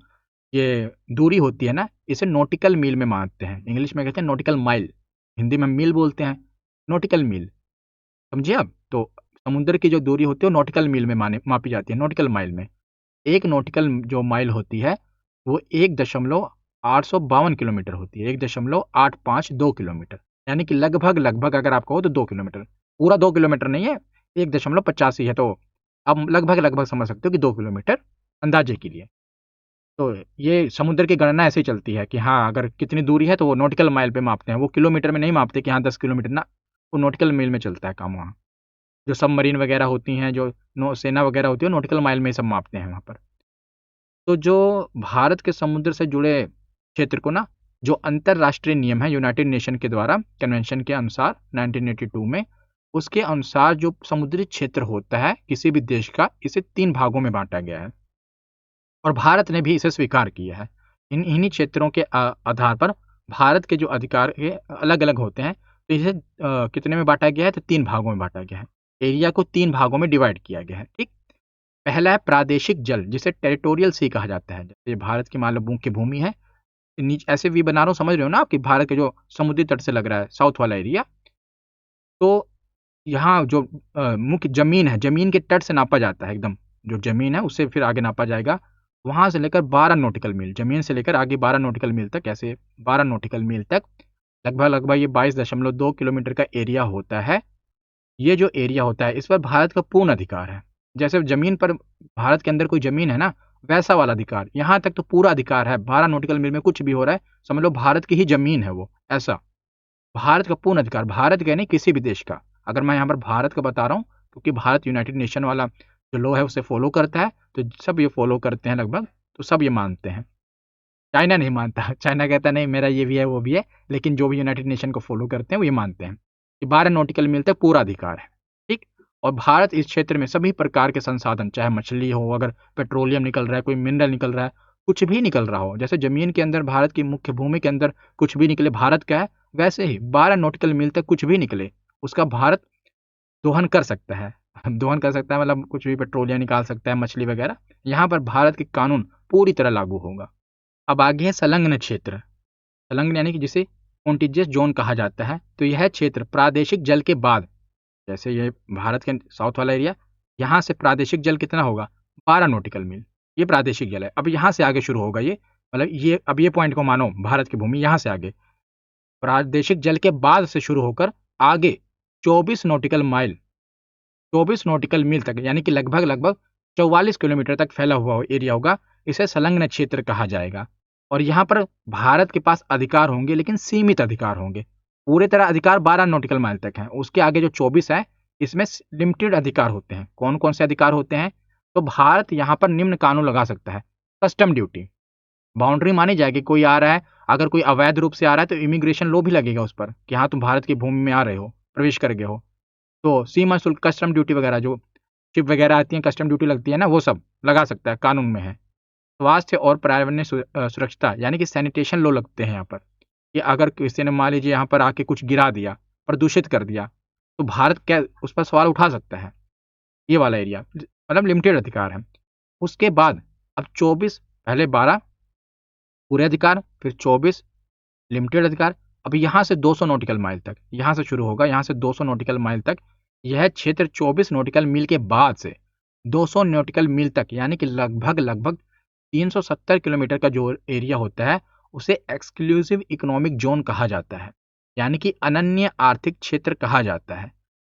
ये दूरी होती है ना, इसे नॉटिकल मील में मापते हैं, इंग्लिश में कहते हैं नॉटिकल माइल, हिंदी में मील बोलते हैं, नॉटिकल मील, समझिए आप। तो समुद्र की जो दूरी होती है वो नॉटिकल मील में मापी जाती है, नॉटिकल माइल में। एक नॉटिकल जो माइल होती है वो 1,852 किलोमीटर होती है, 1,852 किलोमीटर, यानी कि लगभग लगभग अगर आप कहो तो 2 किलोमीटर, पूरा 2 किलोमीटर नहीं है, 1,85 है, तो आप लगभग लगभग समझ सकते हो कि 2 किलोमीटर अंदाजे के लिए। तो ये समुद्र की गणना ऐसे ही चलती है कि हाँ अगर कितनी दूरी है तो वो नॉटिकल माइल पे मापते हैं, वो किलोमीटर में नहीं मापते कि हाँ 10 किलोमीटर ना, वो नॉटिकल माइल में चलता है काम वहाँ। जो सबमरीन वगैरह होती हैं, जो नौसेना वगैरह होती है, नॉटिकल माइल में ही सब मापते हैं वहाँ पर। तो जो भारत के समुद्र से जुड़े क्षेत्र को ना, जो अंतरराष्ट्रीय नियम है यूनाइटेड नेशन के द्वारा कन्वेंशन के अनुसार 1982 में, उसके अनुसार जो समुद्री क्षेत्र होता है किसी भी देश का, इसे 3 भागों में बांटा गया है और भारत ने भी इसे स्वीकार किया है। इन्हीं क्षेत्रों के आधार पर भारत के जो अधिकार अलग अलग होते हैं, तो इसे कितने में बांटा गया है, तो 3 भागों में बांटा गया है। एरिया को 3 भागों में डिवाइड किया गया है, ठीक। पहला है प्रादेशिक जल, जिसे टेरिटोरियल सी कहा जाता है, जैसे भारत की मान लो मुख्य भूमि है, नीचे ऐसे वी बना रहा हूँ, समझ रहे हो ना आपकी, भारत के जो समुद्री तट से लग रहा है साउथ वाला एरिया, तो यहाँ जो मुख्य जमीन है, जमीन के तट से नापा जाता है एकदम, जो जमीन है उससे फिर आगे नापा जाएगा, वहां से लेकर 12 नॉटिकल मील, जमीन से लेकर आगे 12 नॉटिकल मील तक, ऐसे 12 नॉटिकल मील तक, लगभग लगभग ये 22.2 किलोमीटर का एरिया होता है। ये जो एरिया होता है इस पर भारत का पूर्ण अधिकार है। जैसे जमीन पर भारत के अंदर कोई जमीन है ना, वैसा वाला अधिकार यहाँ तक तो पूरा अधिकार है। 12 नॉटिकल मील में कुछ भी हो रहा है समझ लो भारत की ही जमीन है वो, ऐसा भारत का पूर्ण अधिकार, भारत का नहीं किसी भी देश का। अगर मैं यहाँ पर भारत का बता रहा हूँ क्योंकि भारत यूनाइटेड नेशन वाला जो लॉ है उसे फॉलो करता है, तो सब ये फॉलो करते हैं लगभग, तो सब ये मानते हैं। चाइना नहीं मानता, चाइना कहता नहीं मेरा ये भी है वो भी है, लेकिन जो भी यूनाइटेड नेशन को फॉलो करते हैं वो ये मानते हैं कि 12 नॉटिकल मील तक पूरा अधिकार है, ठीक। और भारत इस क्षेत्र में सभी प्रकार के संसाधन, चाहे मछली हो, अगर पेट्रोलियम निकल रहा है, कोई मिनरल निकल रहा है, कुछ भी निकल रहा हो, जैसे जमीन के अंदर भारत की मुख्य भूमि के अंदर कुछ भी निकले भारत का है, वैसे ही 12 नॉटिकल मील तक कुछ भी निकले उसका भारत दोहन कर सकता है, दोहन कर सकता है, मतलब कुछ भी पेट्रोलियम निकाल सकता है, मछली वगैरह। यहाँ पर भारत के कानून पूरी तरह लागू होगा। अब आगे है संलग्न क्षेत्र। संलग्न यानी कि जिसे कॉन्टिजियस जोन कहा जाता है। तो यह क्षेत्र प्रादेशिक जल के बाद, जैसे ये भारत के साउथ वाला एरिया, यहाँ से प्रादेशिक जल कितना होगा, 12 नॉटिकल मील, ये प्रादेशिक जल है। अब यहाँ से आगे शुरू होगा ये, मतलब ये अब ये पॉइंट को मानो भारत की भूमि, यहाँ से आगे प्रादेशिक जल के बाद से शुरू होकर आगे 24 नॉटिकल माइल, 24 नॉटिकल मील तक, यानी कि लगभग लगभग 44 किलोमीटर तक फैला हुआ एरिया होगा, इसे संलग्न क्षेत्र कहा जाएगा। और यहाँ पर भारत के पास अधिकार होंगे, लेकिन सीमित अधिकार होंगे। पूरे तरह अधिकार 12 नॉटिकल माइल तक हैं, उसके आगे जो 24 है इसमें लिमिटेड अधिकार होते हैं। कौन कौन से अधिकार होते हैं? तो भारत यहाँ पर निम्न कानून लगा सकता है। कस्टम ड्यूटी, बाउंड्री मानी जाएगी, कोई आ रहा है, अगर कोई अवैध रूप से आ रहा है तो इमिग्रेशन लॉ भी लगेगा उस पर कि हाँ तुम भारत की भूमि में आ रहे हो, प्रवेश कर गए हो, तो सीमा शुल्क, कस्टम ड्यूटी वगैरह, जो शिप वगैरह आती है कस्टम ड्यूटी लगती है ना, वो सब लगा सकता है, कानून में है। स्वास्थ्य और पर्यावरणीय सुरक्षता यानी कि सैनिटेशन लॉ लगते हैं यहाँ पर, कि अगर किसी ने मान लीजिए यहाँ पर आके कुछ गिरा दिया, प्रदूषित कर दिया, तो भारत क्या उस पर सवाल उठा सकता है। ये वाला एरिया मतलब लिमिटेड अधिकार है। उसके बाद अब 24, पहले 12 पूरे अधिकार, फिर 24 लिमिटेड अधिकार। अब यहाँ से 200 नॉटिकल माइल तक, यहाँ से शुरू होगा, यहाँ से 200 नॉटिकल माइल तक यह क्षेत्र 24 नॉटिकल मील के बाद से 200 नॉटिकल मील तक, यानी कि लगभग लगभग 370 किलोमीटर का जो एरिया होता है उसे एक्सक्लूसिव इकोनॉमिक जोन कहा जाता है, यानी कि अनन्य आर्थिक क्षेत्र कहा जाता है।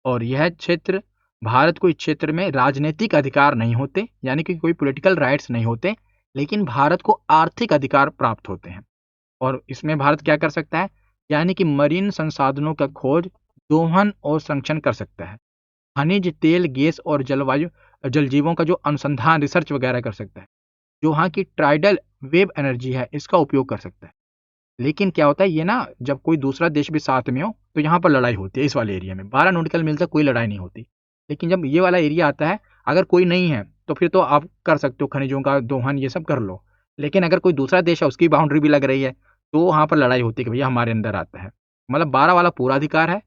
और यह क्षेत्र, भारत को इस क्षेत्र में राजनीतिक अधिकार नहीं होते, यानी कि कोई पॉलिटिकल राइट्स नहीं होते, लेकिन भारत को आर्थिक अधिकार प्राप्त होते हैं। और इसमें भारत क्या कर सकता है, यानी कि मरीन संसाधनों का खोज, दोहन और संरक्षण कर सकता है। खनिज तेल, गैस और जलवायु जल जीवों का जो अनुसंधान, रिसर्च वगैरह कर सकता है। जो वहाँ की टाइडल वेव एनर्जी है इसका उपयोग कर सकता है। लेकिन क्या होता है ये ना, जब कोई दूसरा देश भी साथ में हो तो यहाँ पर लड़ाई होती है। इस वाले एरिया में 12 नॉटिकल मील तक कोई लड़ाई नहीं होती, लेकिन जब ये वाला एरिया आता है, अगर कोई नहीं है तो फिर तो आप कर सकते हो खनिजों का दोहन, ये सब कर लो। लेकिन अगर कोई दूसरा देश है, उसकी बाउंड्री भी लग रही है, तो वहाँ पर लड़ाई होती है कि भैया हमारे अंदर आता है। मतलब 12 वाला पूरा अधिकार है,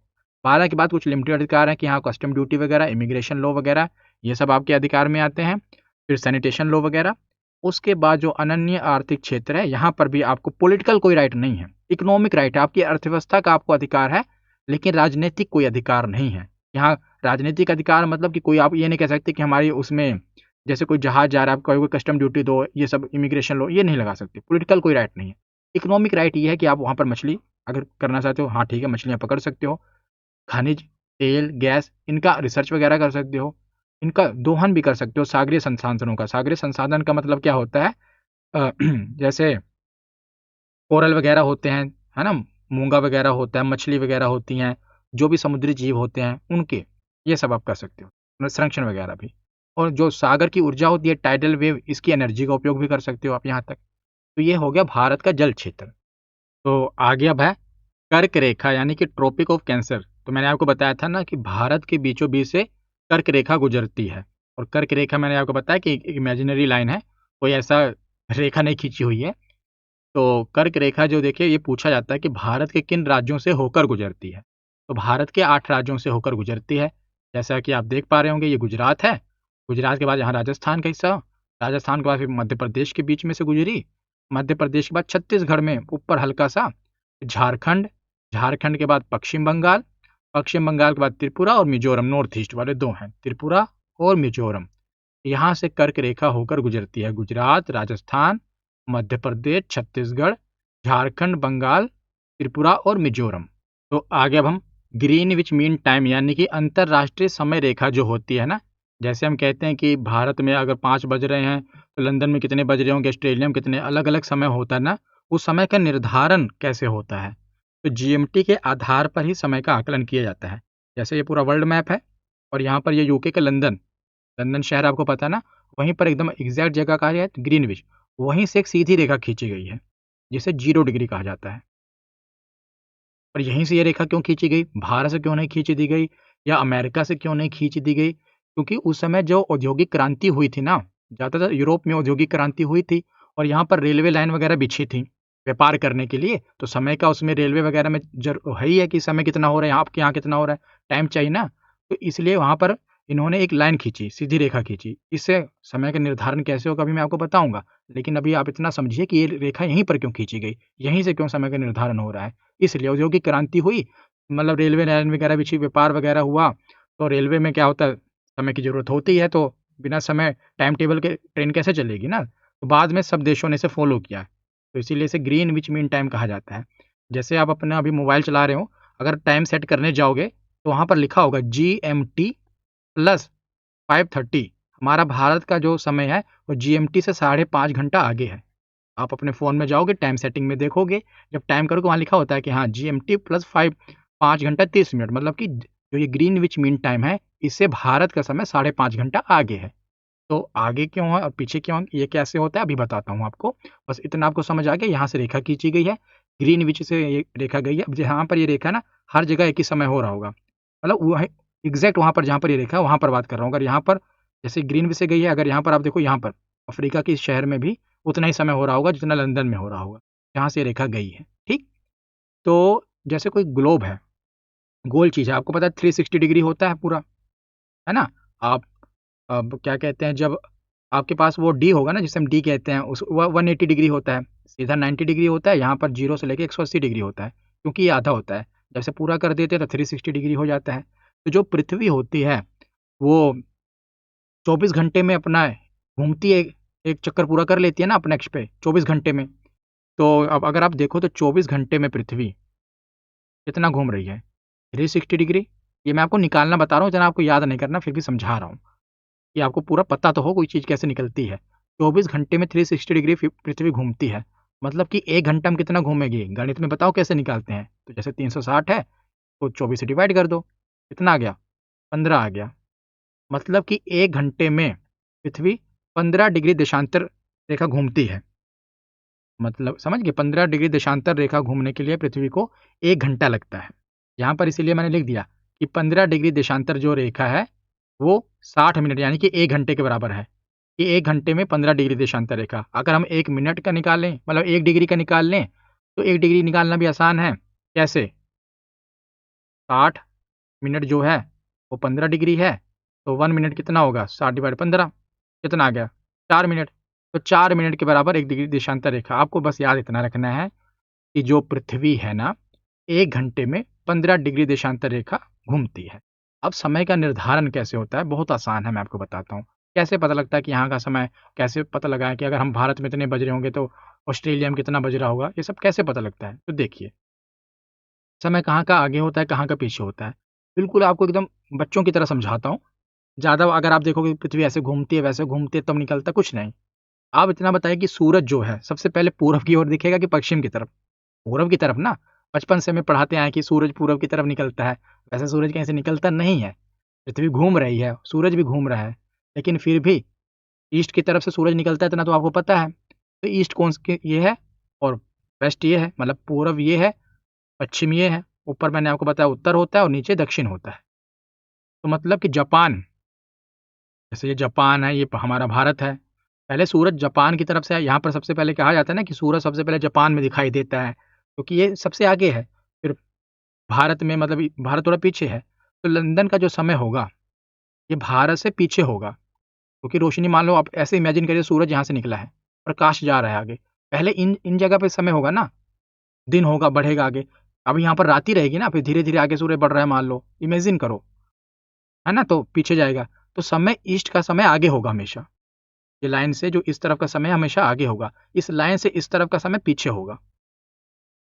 12 के बाद कुछ लिमिटेड अधिकार है कि हाँ कस्टम ड्यूटी वगैरह, इमिग्रेशन लॉ वगैरह, ये सब आपके अधिकार में आते हैं। फिर सैनिटेशन लॉ वगैरह। उसके बाद जो अनन्य आर्थिक क्षेत्र है, यहाँ पर भी आपको पॉलिटिकल कोई राइट नहीं है, इकोनॉमिक राइट है, आपकी अर्थव्यवस्था का आपको अधिकार है, लेकिन राजनीतिक कोई अधिकार नहीं है। यहाँ राजनीतिक अधिकार मतलब कि कोई, आप ये नहीं कह सकते कि हमारी उसमें जैसे कोई जहाज जा रहा है, आपको कोई कस्टम ड्यूटी दो, ये सब इमिग्रेशन लो, ये नहीं लगा सकते। पॉलिटिकल कोई राइट नहीं है। इकोनॉमिक राइट ये है कि आप वहाँ पर मछली अगर करना चाहते हो, हाँ ठीक है, मछलियाँ पकड़ सकते हो। खनिज तेल गैस इनका रिसर्च वगैरह कर सकते हो, इनका दोहन भी कर सकते हो। सागरीय संसाधनों का, सागरीय संसाधन का मतलब क्या होता है, जैसे कोरल वगैरह होते हैं, है ना, मूंगा वगैरह होता है, मछली वगैरह होती हैं, जो भी समुद्री जीव होते हैं उनके, ये सब आप कर सकते हो, संरक्षण वगैरह भी। और जो सागर की ऊर्जा होती है, टाइडल वेव, इसकी एनर्जी का उपयोग भी कर सकते हो आप यहाँ तक। तो ये हो गया भारत का जल क्षेत्र। तो आगे अब है कर्क रेखा, यानी कि ट्रॉपिक ऑफ कैंसर। तो मैंने आपको बताया था ना कि भारत के बीचों बीच से कर्क रेखा गुजरती है। और कर्क रेखा मैंने आपको बताया कि एक इमेजिनरी लाइन है, कोई ऐसा रेखा नहीं खींची हुई है। तो कर्क रेखा जो देखिए, ये पूछा जाता है कि भारत के किन राज्यों से होकर गुजरती है। तो भारत के 8 राज्यों से होकर गुजरती है। जैसा कि आप देख पा रहे होंगे, ये गुजरात है, गुजरात के बाद यहाँ राजस्थान का हिस्सा, राजस्थान के बाद फिर मध्य प्रदेश के बीच में से गुजरी, मध्य प्रदेश के बाद छत्तीसगढ़ में ऊपर हल्का सा झारखंड, झारखंड के बाद पश्चिम बंगाल, पश्चिम बंगाल के बाद त्रिपुरा और मिजोरम, नॉर्थ ईस्ट वाले दो हैं, त्रिपुरा और मिजोरम। यहाँ से कर्क रेखा होकर गुजरती है। गुजरात, राजस्थान, मध्य प्रदेश, छत्तीसगढ़, झारखंड, बंगाल, त्रिपुरा और मिजोरम। तो आगे अब हम ग्रीनविच मीन टाइम, यानी कि अंतरराष्ट्रीय समय रेखा जो होती है ना, जैसे हम कहते हैं कि भारत में अगर 5 बज रहे हैं तो लंदन में कितने बज रहे होंगे, ऑस्ट्रेलिया में कितने, अलग अलग समय होता है ना, उस समय का निर्धारण कैसे होता है। तो जीएमटी के आधार पर ही समय का आकलन किया जाता है। जैसे ये पूरा वर्ल्ड मैप है और यहाँ पर ये यूके का लंदन, लंदन शहर आपको पता है ना, वहीं पर एकदम एग्जैक्ट जगह कहा है ग्रीनविच, वहीं से एक सीधी रेखा खींची गई है जिसे 0 डिग्री कहा जाता है। और यहीं से ये रेखा क्यों खींची गई, भारत से क्यों नहीं खींच दी गई या अमेरिका से क्यों नहीं खींच दी गई? क्योंकि उस समय जो औद्योगिक क्रांति हुई थी ना, ज़्यादातर यूरोप में औद्योगिक क्रांति हुई थी और यहाँ पर रेलवे लाइन वगैरह बिछी थी व्यापार करने के लिए। तो समय का उसमें रेलवे वगैरह में है ही है कि समय कितना हो रहा है, आपके यहाँ कितना हो रहा है, टाइम चाहिए ना। तो इसलिए वहाँ पर इन्होंने एक लाइन खींची, सीधी रेखा खींची। इससे समय का निर्धारण कैसे होगा अभी मैं आपको बताऊंगा, लेकिन अभी आप इतना समझिए कि ये रेखा यहीं पर क्यों खींची गई, यहीं से क्यों समय का निर्धारण हो रहा है। इसलिए औद्योगिक क्रांति हुई, मतलब रेलवे लाइन वगैरह बिछी, व्यापार वगैरह हुआ, तो रेलवे में क्या होता है, समय की जरूरत होती है, तो बिना समय टाइम टेबल के ट्रेन कैसे चलेगी ना। तो बाद में सब देशों ने इसे फॉलो किया, तो इसीलिए इसे ग्रीन विच मीन टाइम कहा जाता है। जैसे आप अपना अभी मोबाइल चला रहे हो, अगर टाइम सेट करने जाओगे तो वहाँ पर लिखा होगा GMT प्लस 5:30। हमारा भारत का जो समय है वो GMT से 5.5 घंटा आगे है। आप अपने फ़ोन में जाओगे, टाइम सेटिंग में देखोगे, जब टाइम करोगे वहाँ लिखा होता है कि हाँ GMT प्लस 5 घंटा 30 मिनट, मतलब कि जो ये ग्रीन विच मीन टाइम है, इससे भारत का समय 5.5 घंटा आगे है। तो आगे क्यों है और पीछे क्यों है, ये कैसे होता है अभी बताता हूँ आपको। बस इतना आपको समझ आ गया। यहाँ से रेखा खींची गई है, ग्रीन विच से ये रेखा गई है। अब जहाँ पर ये रेखा ना, हर जगह एक ही समय हो रहा होगा, मतलब वो है एग्जैक्ट वहाँ पर जहाँ पर ये रेखा है वहाँ पर बात कर रहा हूँ। अगर यहाँ पर जैसे ग्रीन विच से गई है, अगर यहाँ पर आप देखो, यहाँ पर अफ्रीका के इस शहर में भी उतना ही समय हो रहा होगा जितना लंदन में हो रहा होगा, जहाँ से ये रेखा गई है। ठीक, तो जैसे कोई ग्लोब है, गोल चीज़ है, आपको पता है 360 डिग्री होता है पूरा, है ना। आप अब क्या कहते हैं, जब आपके पास वो डी होगा ना, जिसे हम डी कहते हैं, उस 180 डिग्री होता है, सीधा 90 डिग्री होता है, यहाँ पर 0 से लेकर 180 डिग्री होता है, क्योंकि ये आधा होता है। जब से पूरा कर देते हैं तो 360 डिग्री हो जाता है। तो जो पृथ्वी होती है वो 24 घंटे में अपना घूमती है, एक चक्कर पूरा कर लेती है ना अपने अक्ष पे 24 घंटे में। तो अब अगर आप देखो तो 24 घंटे में पृथ्वी कितना घूम रही है, 360 डिग्री। ये मैं आपको निकालना बता रहा हूँ, इतना आपको याद नहीं करना, फिर भी समझा रहा हूँ कि आपको पूरा पता तो हो कोई चीज़ कैसे निकलती है। 24 घंटे में 360 डिग्री पृथ्वी घूमती है, मतलब कि 1 घंटा में कितना घूमेगी, गणित में बताओ कैसे निकालते हैं। तो जैसे 360 है तो 24 से डिवाइड कर दो, कितना आ गया, 15 आ गया। मतलब कि 1 घंटे में पृथ्वी 15 डिग्री देशांतर रेखा घूमती है। मतलब समझ गए, 15 डिग्री देशांतर रेखा घूमने के लिए पृथ्वी को 1 घंटा लगता है। यहाँ पर इसीलिए मैंने लिख दिया कि 15 डिग्री देशांतर जो रेखा है वो 60 मिनट यानी कि 1 घंटे के बराबर है, कि 1 घंटे में 15 डिग्री देशांतर रेखा। अगर हम 1 मिनट का निकालें, मतलब 1 डिग्री का निकाल लें, तो 1 डिग्री निकालना भी आसान है। कैसे, 60 मिनट जो है वो 15 डिग्री है, तो 1 मिनट कितना होगा, 60/15, कितना आ गया, 4 मिनट। तो 4 मिनट के बराबर 1 डिग्री देशांतर रेखा। आपको बस याद इतना रखना है कि जो पृथ्वी है ना, 1 घंटे में 15 डिग्री देशांतर रेखा घूमती है। अब समय का निर्धारण कैसे होता है, बहुत आसान है, मैं आपको बताता हूँ। कैसे पता लगता है कि यहाँ का समय, कैसे पता लगाएँ कि अगर हम भारत में इतने बज रहे होंगे तो ऑस्ट्रेलिया में कितना बज रहा होगा, ये सब कैसे पता लगता है। तो देखिए, समय कहाँ का आगे होता है, कहाँ का पीछे होता है। बिल्कुल आपको एकदम बच्चों की तरह समझाता हूँ। ज़्यादा अगर आप देखोगे पृथ्वी ऐसे घूमती है, वैसे घूमती है, तब निकलता कुछ नहीं। आप इतना बताइए कि सूरज जो है सबसे पहले पूरब की ओर दिखेगा कि पश्चिम की तरफ? पूरब की तरफ ना। बचपन से हमें पढ़ाते आए हैं कि सूरज पूरब की तरफ निकलता है। वैसे सूरज कहीं से निकलता नहीं है। पृथ्वी घूम रही है, सूरज भी घूम रहा है, लेकिन फिर भी ईस्ट की तरफ से सूरज निकलता है, इतना तो आपको पता है। तो ईस्ट कौन स ये है और वेस्ट ये है, मतलब पूरब ये है, पश्चिम ये है। ऊपर मैंने आपको बताया उत्तर होता है और नीचे दक्षिण होता है। तो मतलब कि जापान, जैसे ये जापान है, ये हमारा भारत है। पहले सूरज जापान की तरफ से है। यहाँ पर सबसे पहले कहा जाता है ना कि सूरज सबसे पहले जापान में दिखाई देता है, क्योंकि ये सबसे आगे है। फिर भारत में, मतलब भारत थोड़ा पीछे है। तो लंदन का जो समय होगा, ये भारत से पीछे होगा, क्योंकि रोशनी, मान लो आप ऐसे इमेजिन करिए सूरज यहाँ से निकला है, प्रकाश जा रहा है आगे। पहले इन इन जगह पे समय होगा ना, दिन होगा, बढ़ेगा आगे। अब यहाँ पर रात ही रहेगी ना, फिर धीरे-धीरे आगे सूरज बढ़ रहा है मान लो, इमेजिन करो, है ना? तो पीछे जाएगा। तो समय, ईस्ट का समय आगे होगा हमेशा। ये लाइन से जो इस तरफ का समय हमेशा आगे होगा, इस लाइन से इस तरफ का समय पीछे होगा।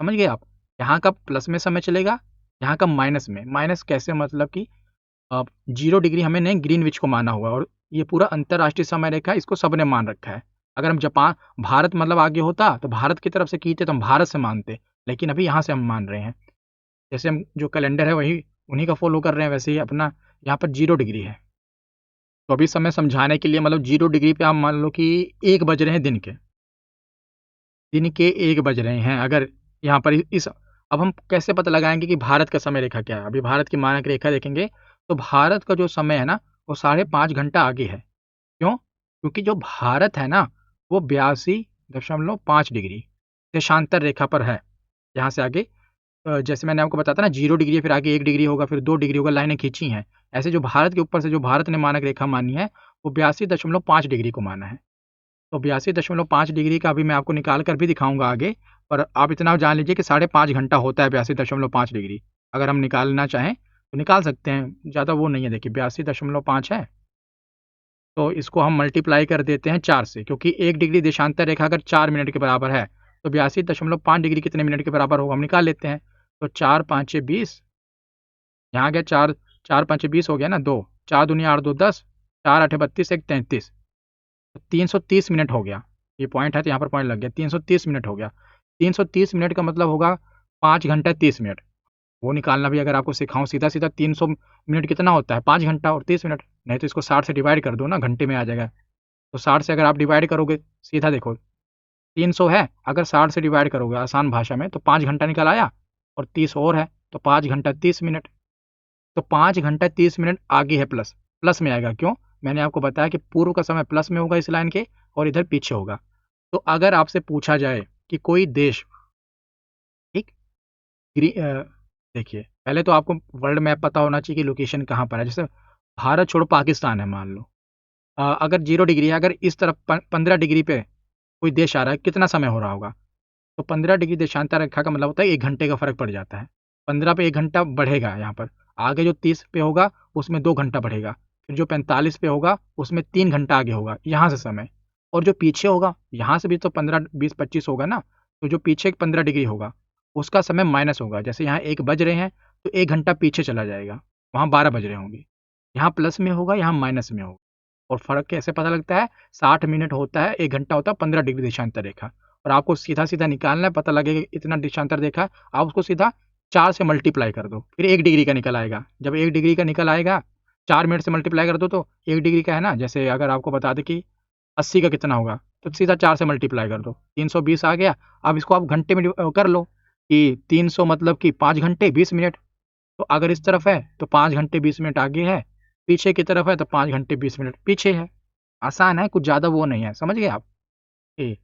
समझ गए आप? यहाँ का प्लस में समय चलेगा, यहाँ का माइनस में। माइनस कैसे, मतलब कि 0 डिग्री हमने नहीं, ग्रीनविच को माना हुआ है, और ये पूरा अंतर्राष्ट्रीय समय रेखा है, इसको सबने मान रखा है। अगर हम जापान, भारत मतलब आगे होता तो भारत की तरफ से कीते तो हम भारत से मानते, लेकिन अभी यहाँ से हम मान रहे हैं। जैसे हम जो कैलेंडर है वही उन्हीं का फॉलो कर रहे हैं, वैसे ही अपना यहाँ पर 0 डिग्री है। तो अभी समय समझाने के लिए, मतलब 0 डिग्री पे आप मान लो कि 1 बज रहे हैं दिन के। दिन के 1 बज रहे हैं, अगर यहाँ पर इस, अब हम कैसे पता लगाएँगे कि भारत का समय रेखा क्या है? अभी भारत की मानक रेखा देखेंगे, तो भारत का जो समय है ना, वो 5.5 घंटा आगे है। क्यों? क्योंकि जो भारत है ना, वो 82.5 डिग्री देशांतर रेखा पर है, यहाँ से आगे जैसे मैंने आपको बताया था ना 0 डिग्री फिर आगे 1 डिग्री होगा फिर 2 डिग्री होगा, लाइनें खींची हैं। ऐसे जो भारत के ऊपर से जो भारत ने मानक रेखा मानी है वो 82.5 डिग्री को माना है। तो 82.5 डिग्री का अभी मैं आपको निकाल कर भी दिखाऊंगा आगे, पर आप इतना जान लीजिए कि 5.5 घंटा होता है 82.5 डिग्री। अगर हम निकालना चाहें तो निकाल सकते हैं, ज़्यादा वो नहीं है। देखिए 82.5 है तो इसको हम मल्टीप्लाई कर देते हैं 4 से, क्योंकि 1 डिग्री देशांतर रेखा अगर 4 मिनट के बराबर है तो 82.5 डिग्री कितने मिनट के बराबर होगा हम निकाल लेते हैं। तो 4 5 20, यहाँ गया 4 4 5 20 हो गया ना, 2 4 दूनी 8 2 10, 4 8 32 1 33, 330 मिनट हो गया। ये पॉइंट है तो यहाँ पर पॉइंट लग गया, 330 मिनट हो गया। 330 मिनट का मतलब होगा 5 घंटा 30 मिनट। वो निकालना भी अगर आपको सिखाऊं सीधा सीधा 300 मिनट कितना होता है 5 घंटा और 30 मिनट। नहीं तो इसको 60 से डिवाइड कर दो ना, घंटे में आ जाएगा। तो 60 से अगर आप डिवाइड करोगे, सीधा देखो 300 है, अगर 60 से डिवाइड करोगे आसान भाषा में तो 5 घंटा निकल आया, और 30 और है तो 5 घंटा 30 मिनट। तो 5 घंटा 30 मिनट आगे है, प्लस प्लस में आएगा। क्यों? मैंने आपको बताया कि पूर्व का समय प्लस में होगा इस लाइन के, और इधर पीछे होगा। तो अगर आपसे पूछा जाए कि कोई देश, ठीक, देखिए पहले तो आपको वर्ल्ड मैप पता होना चाहिए कि लोकेशन कहाँ पर है। जैसे भारत छोड़ो पाकिस्तान है मान लो, अगर 0 डिग्री है, अगर इस तरफ 15 डिग्री पे कोई देश आ रहा है, कितना समय हो रहा होगा? तो 15 डिग्री देशांतर रेखा का मतलब होता है 1 घंटे का फ़र्क पड़ जाता है। 15 पे 1 घंटा बढ़ेगा यहाँ पर, आगे जो 30 पे होगा उसमें 2 घंटा बढ़ेगा, फिर जो 45 पे होगा उसमें 3 घंटा आगे होगा यहाँ से समय, और जो पीछे होगा यहाँ से भी तो 15 20 25 होगा ना, तो जो पीछे 15 डिग्री होगा उसका समय माइनस होगा। जैसे यहाँ 1 बज रहे हैं तो 1 घंटा पीछे चला जाएगा, वहाँ 12 बज रहे होंगे। यहाँ प्लस में होगा, यहाँ माइनस में होगा। और फ़र्क कैसे पता लगता है? 60 मिनट होता है, 1 घंटा होता है 15 डिग्री देशांतर रेखा। और आपको सीधा-सीधा निकालना है, पता लगेगा इतना देशांतर देखा, आप उसको सीधा 4 से मल्टीप्लाई कर दो, फिर 1 डिग्री का निकल आएगा। जब 1 डिग्री का निकल आएगा, 4 मिनट से मल्टीप्लाई कर दो तो 1 डिग्री का है ना, जैसे अगर आपको बता दें कि 80 का कितना होगा, तो सीधा 4 से मल्टीप्लाई कर दो, 320 आ गया। अब इसको आप घंटे में कर लो कि 300 मतलब कि 5 घंटे 20 मिनट। तो अगर इस तरफ है तो 5 घंटे 20 मिनट आगे है, पीछे की तरफ है तो 5 घंटे 20 मिनट पीछे है। आसान है, कुछ ज़्यादा वो नहीं है, समझ गए आप? ए,